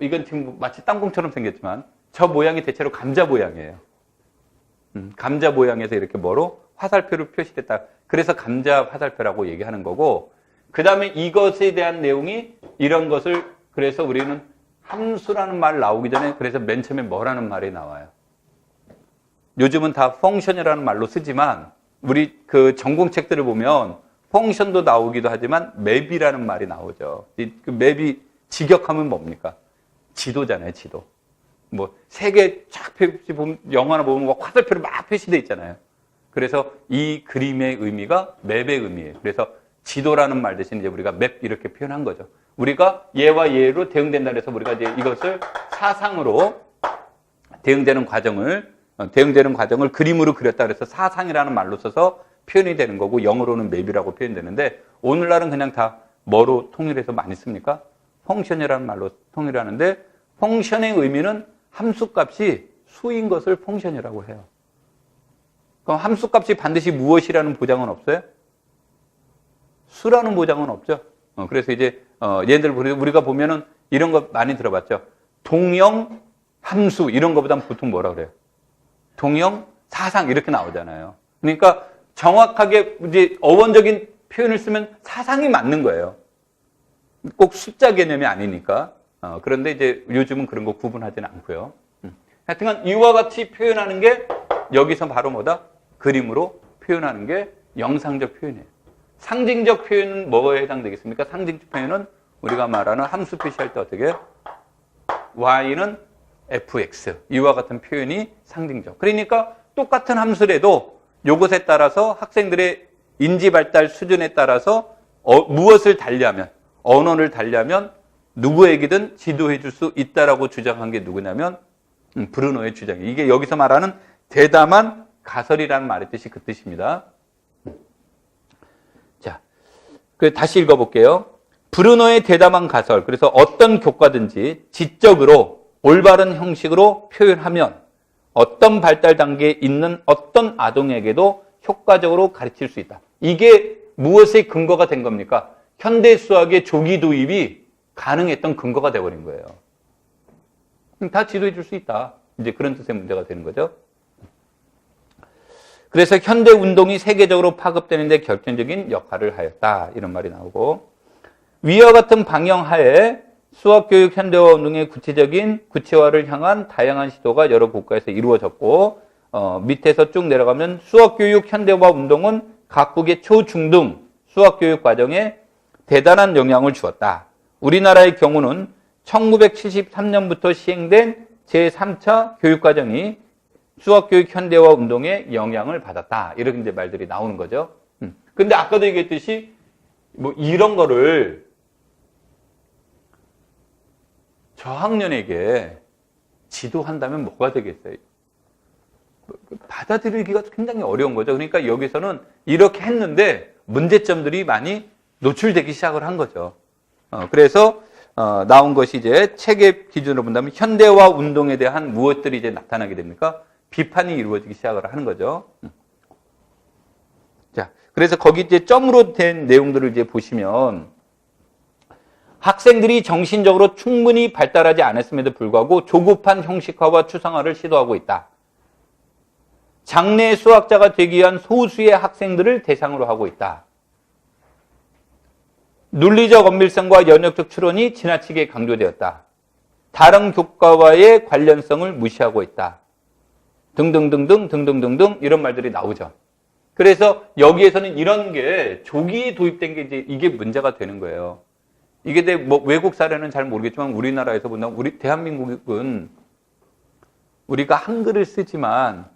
이건 지금 마치 땅콩처럼 생겼지만 저 모양이 대체로 감자 모양이에요. 감자 모양에서 이렇게 뭐로? 화살표로 표시됐다. 그래서 감자 화살표라고 얘기하는 거고, 그 다음에 이것에 대한 내용이 이런 것을, 그래서 우리는 함수라는 말 나오기 전에 그래서 맨 처음에 뭐라는 말이 나와요? 요즘은 다 펑션이라는 말로 쓰지만 우리 그 전공책들을 보면 펑션도 나오기도 하지만 맵이라는 말이 나오죠. 그 맵이 직역하면 뭡니까? 지도잖아요, 지도. 뭐 세계 쫙 보면 영화나 보면 화살표로 막 표시되어 있잖아요. 그래서 이 그림의 의미가 맵의 의미예요. 그래서 지도라는 말 대신 이제 우리가 맵 이렇게 표현한 거죠. 우리가 얘와 얘로 대응된다 그래서 우리가 이제 이것을 사상으로 대응되는 과정을 그림으로 그렸다 그래서 사상이라는 말로 써서 표현이 되는 거고, 영어로는 맵이라고 표현되는데 오늘날은 그냥 다 뭐로 통일해서 많이 씁니까? 펑션이라는 말로 통일하는데, 펑션의 의미는 함수값이 수인 것을 펑션이라고 해요. 그럼 함수값이 반드시 무엇이라는 보장은 없어요? 수라는 보장은 없죠. 그래서 이제 얘들 우리가 보면은 이런 거 많이 들어봤죠. 동형 함수 이런 거보단 보통 뭐라 그래요? 동형 사상 이렇게 나오잖아요. 그러니까 정확하게 이제 어원적인 표현을 쓰면 사상이 맞는 거예요. 꼭 숫자 개념이 아니니까. 그런데 이제 요즘은 그런 거 구분하지는 않고요. 하여튼간 이와 같이 표현하는 게 여기서 바로 뭐다? 그림으로 표현하는 게 영상적 표현이에요. 상징적 표현은 뭐에 해당되겠습니까? 상징적 표현은 우리가 말하는 함수 표시할 때 어떻게 해요? y는 fx. 이와 같은 표현이 상징적. 그러니까 똑같은 함수라도 요것에 따라서 학생들의 인지 발달 수준에 따라서 무엇을 달리하면, 언어를 달리하면 누구에게든 지도해 줄 수 있다라고 주장한 게 누구냐면 브루노의 주장이에요. 이게 여기서 말하는 대담한 가설이라는 말의 뜻이 그 뜻입니다. 자, 다시 읽어볼게요. 브루노의 대담한 가설. 그래서 어떤 교과든지 지적으로 올바른 형식으로 표현하면 어떤 발달 단계에 있는 어떤 아동에게도 효과적으로 가르칠 수 있다. 이게 무엇의 근거가 된 겁니까? 현대 수학의 조기 도입이 가능했던 근거가 되어버린 거예요. 다 지도해 줄 수 있다. 이제 그런 뜻의 문제가 되는 거죠. 그래서 현대 운동이 세계적으로 파급되는 데 결정적인 역할을 하였다. 이런 말이 나오고, 위와 같은 방향 하에 수학교육 현대화 운동의 구체화를 향한 다양한 시도가 여러 국가에서 이루어졌고, 밑에서 쭉 내려가면 수학교육 현대화 운동은 각국의 초중등 수학교육 과정에 대단한 영향을 주었다. 우리나라의 경우는 1973년부터 시행된 제3차 교육과정이 수학교육 현대화 운동에 영향을 받았다. 이런 이제 말들이 나오는 거죠. 근데 아까도 얘기했듯이 뭐 이런 거를 저학년에게 지도한다면 뭐가 되겠어요? 받아들이기가 굉장히 어려운 거죠. 그러니까 여기서는 이렇게 했는데 문제점들이 많이 노출되기 시작을 한 거죠. 그래서 나온 것이 이제 책의 기준으로 본다면 현대화 운동에 대한 무엇들이 이제 나타나게 됩니까? 비판이 이루어지기 시작을 하는 거죠. 자, 그래서 거기 이제 점으로 된 내용들을 이제 보시면 학생들이 정신적으로 충분히 발달하지 않았음에도 불구하고 조급한 형식화와 추상화를 시도하고 있다. 장래 수학자가 되기 위한 소수의 학생들을 대상으로 하고 있다. 논리적 엄밀성과 연역적 추론이 지나치게 강조되었다. 다른 교과와의 관련성을 무시하고 있다. 등등등등 이런 말들이 나오죠. 그래서 여기에서는 이런 게 조기에 도입된 게 이제 이게 문제가 되는 거예요. 이게 뭐 외국 사례는 잘 모르겠지만 우리나라에서 본다면 우리 대한민국은 우리가 한글을 쓰지만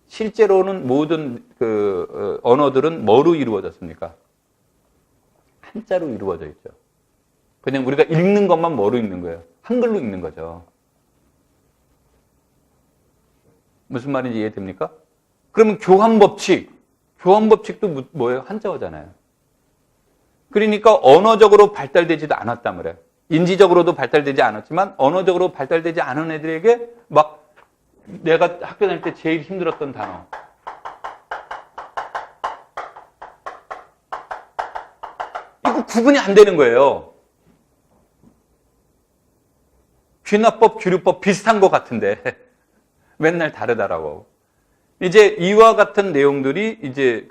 실제로는 모든 그 언어들은 뭐로 이루어졌습니까? 한자로 이루어져 있죠. 그냥 우리가 읽는 것만 뭐로 읽는 거예요? 한글로 읽는 거죠. 무슨 말인지 이해됩니까? 그러면 교환법칙도 뭐예요? 한자어잖아요. 그러니까 언어적으로 발달되지도 않았단 말이에요. 인지적으로도 발달되지 않았지만 언어적으로 발달되지 않은 애들에게 막 내가 학교 다닐 때 제일 힘들었던 단어. 이거 구분이 안 되는 거예요. 귀납법, 규류법 비슷한 것 같은데 맨날 다르다라고. 이제 이와 같은 내용들이 이제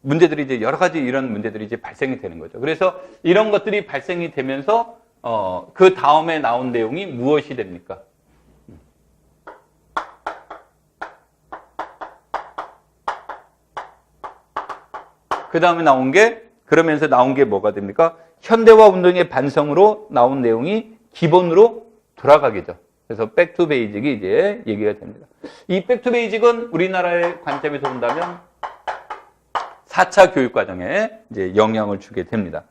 문제들이 이제 여러 가지 이런 문제들이 이제 발생이 되는 거죠. 그래서 이런 것들이 발생이 되면서 그 다음에 나온 내용이 무엇이 됩니까? 그 다음에 그러면서 나온 게 뭐가 됩니까? 현대화 운동의 반성으로 나온 내용이 기본으로 돌아가기죠. 그래서 백투 베이직이 이제 얘기가 됩니다. 이 백투 베이직은 우리나라의 관점에서 본다면 4차 교육과정에 이제 영향을 주게 됩니다.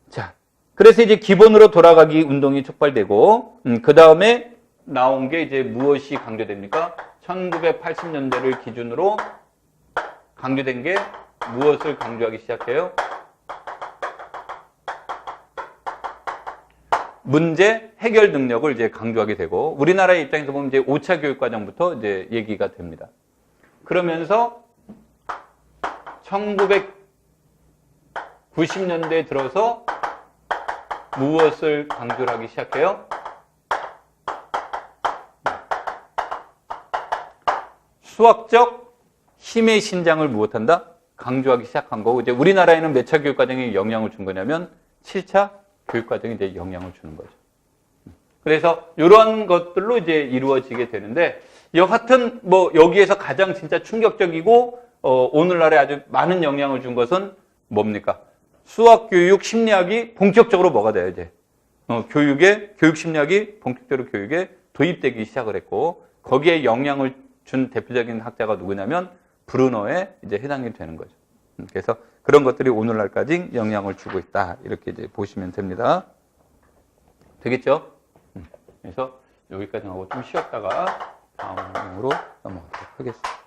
자, 그래서 이제 기본으로 돌아가기 운동이 촉발되고, 그 다음에 나온 게 이제 무엇이 강조됩니까? 1980년대를 기준으로 강조된 게 무엇을 강조하기 시작해요? 문제 해결 능력을 이제 강조하게 되고, 우리나라의 입장에서 보면 이제 5차 교육과정부터 이제 얘기가 됩니다. 그러면서 1990년대에 들어서 무엇을 강조를 하기 시작해요? 수학적 힘의 신장을 무엇한다? 강조하기 시작한 거고, 이제 우리나라에는 몇 차 교육과정이 영향을 준 거냐면 7차 교육과정이 이제 영향을 주는 거죠. 그래서 이러한 것들로 이제 이루어지게 되는데, 여하튼 뭐 여기에서 가장 진짜 충격적이고 오늘날에 아주 많은 영향을 준 것은 뭡니까? 수학교육 심리학이 본격적으로 뭐가 돼야 돼? 교육 심리학이 본격적으로 교육에 도입되기 시작을 했고 거기에 영향을 준 대표적인 학자가 누구냐면 브루너에 이제 해당이 되는 거죠. 그래서 그런 것들이 오늘날까지 영향을 주고 있다. 이렇게 이제 보시면 됩니다. 되겠죠? 그래서 여기까지 하고 좀 쉬었다가 다음 내용으로 넘어가도록 하겠습니다.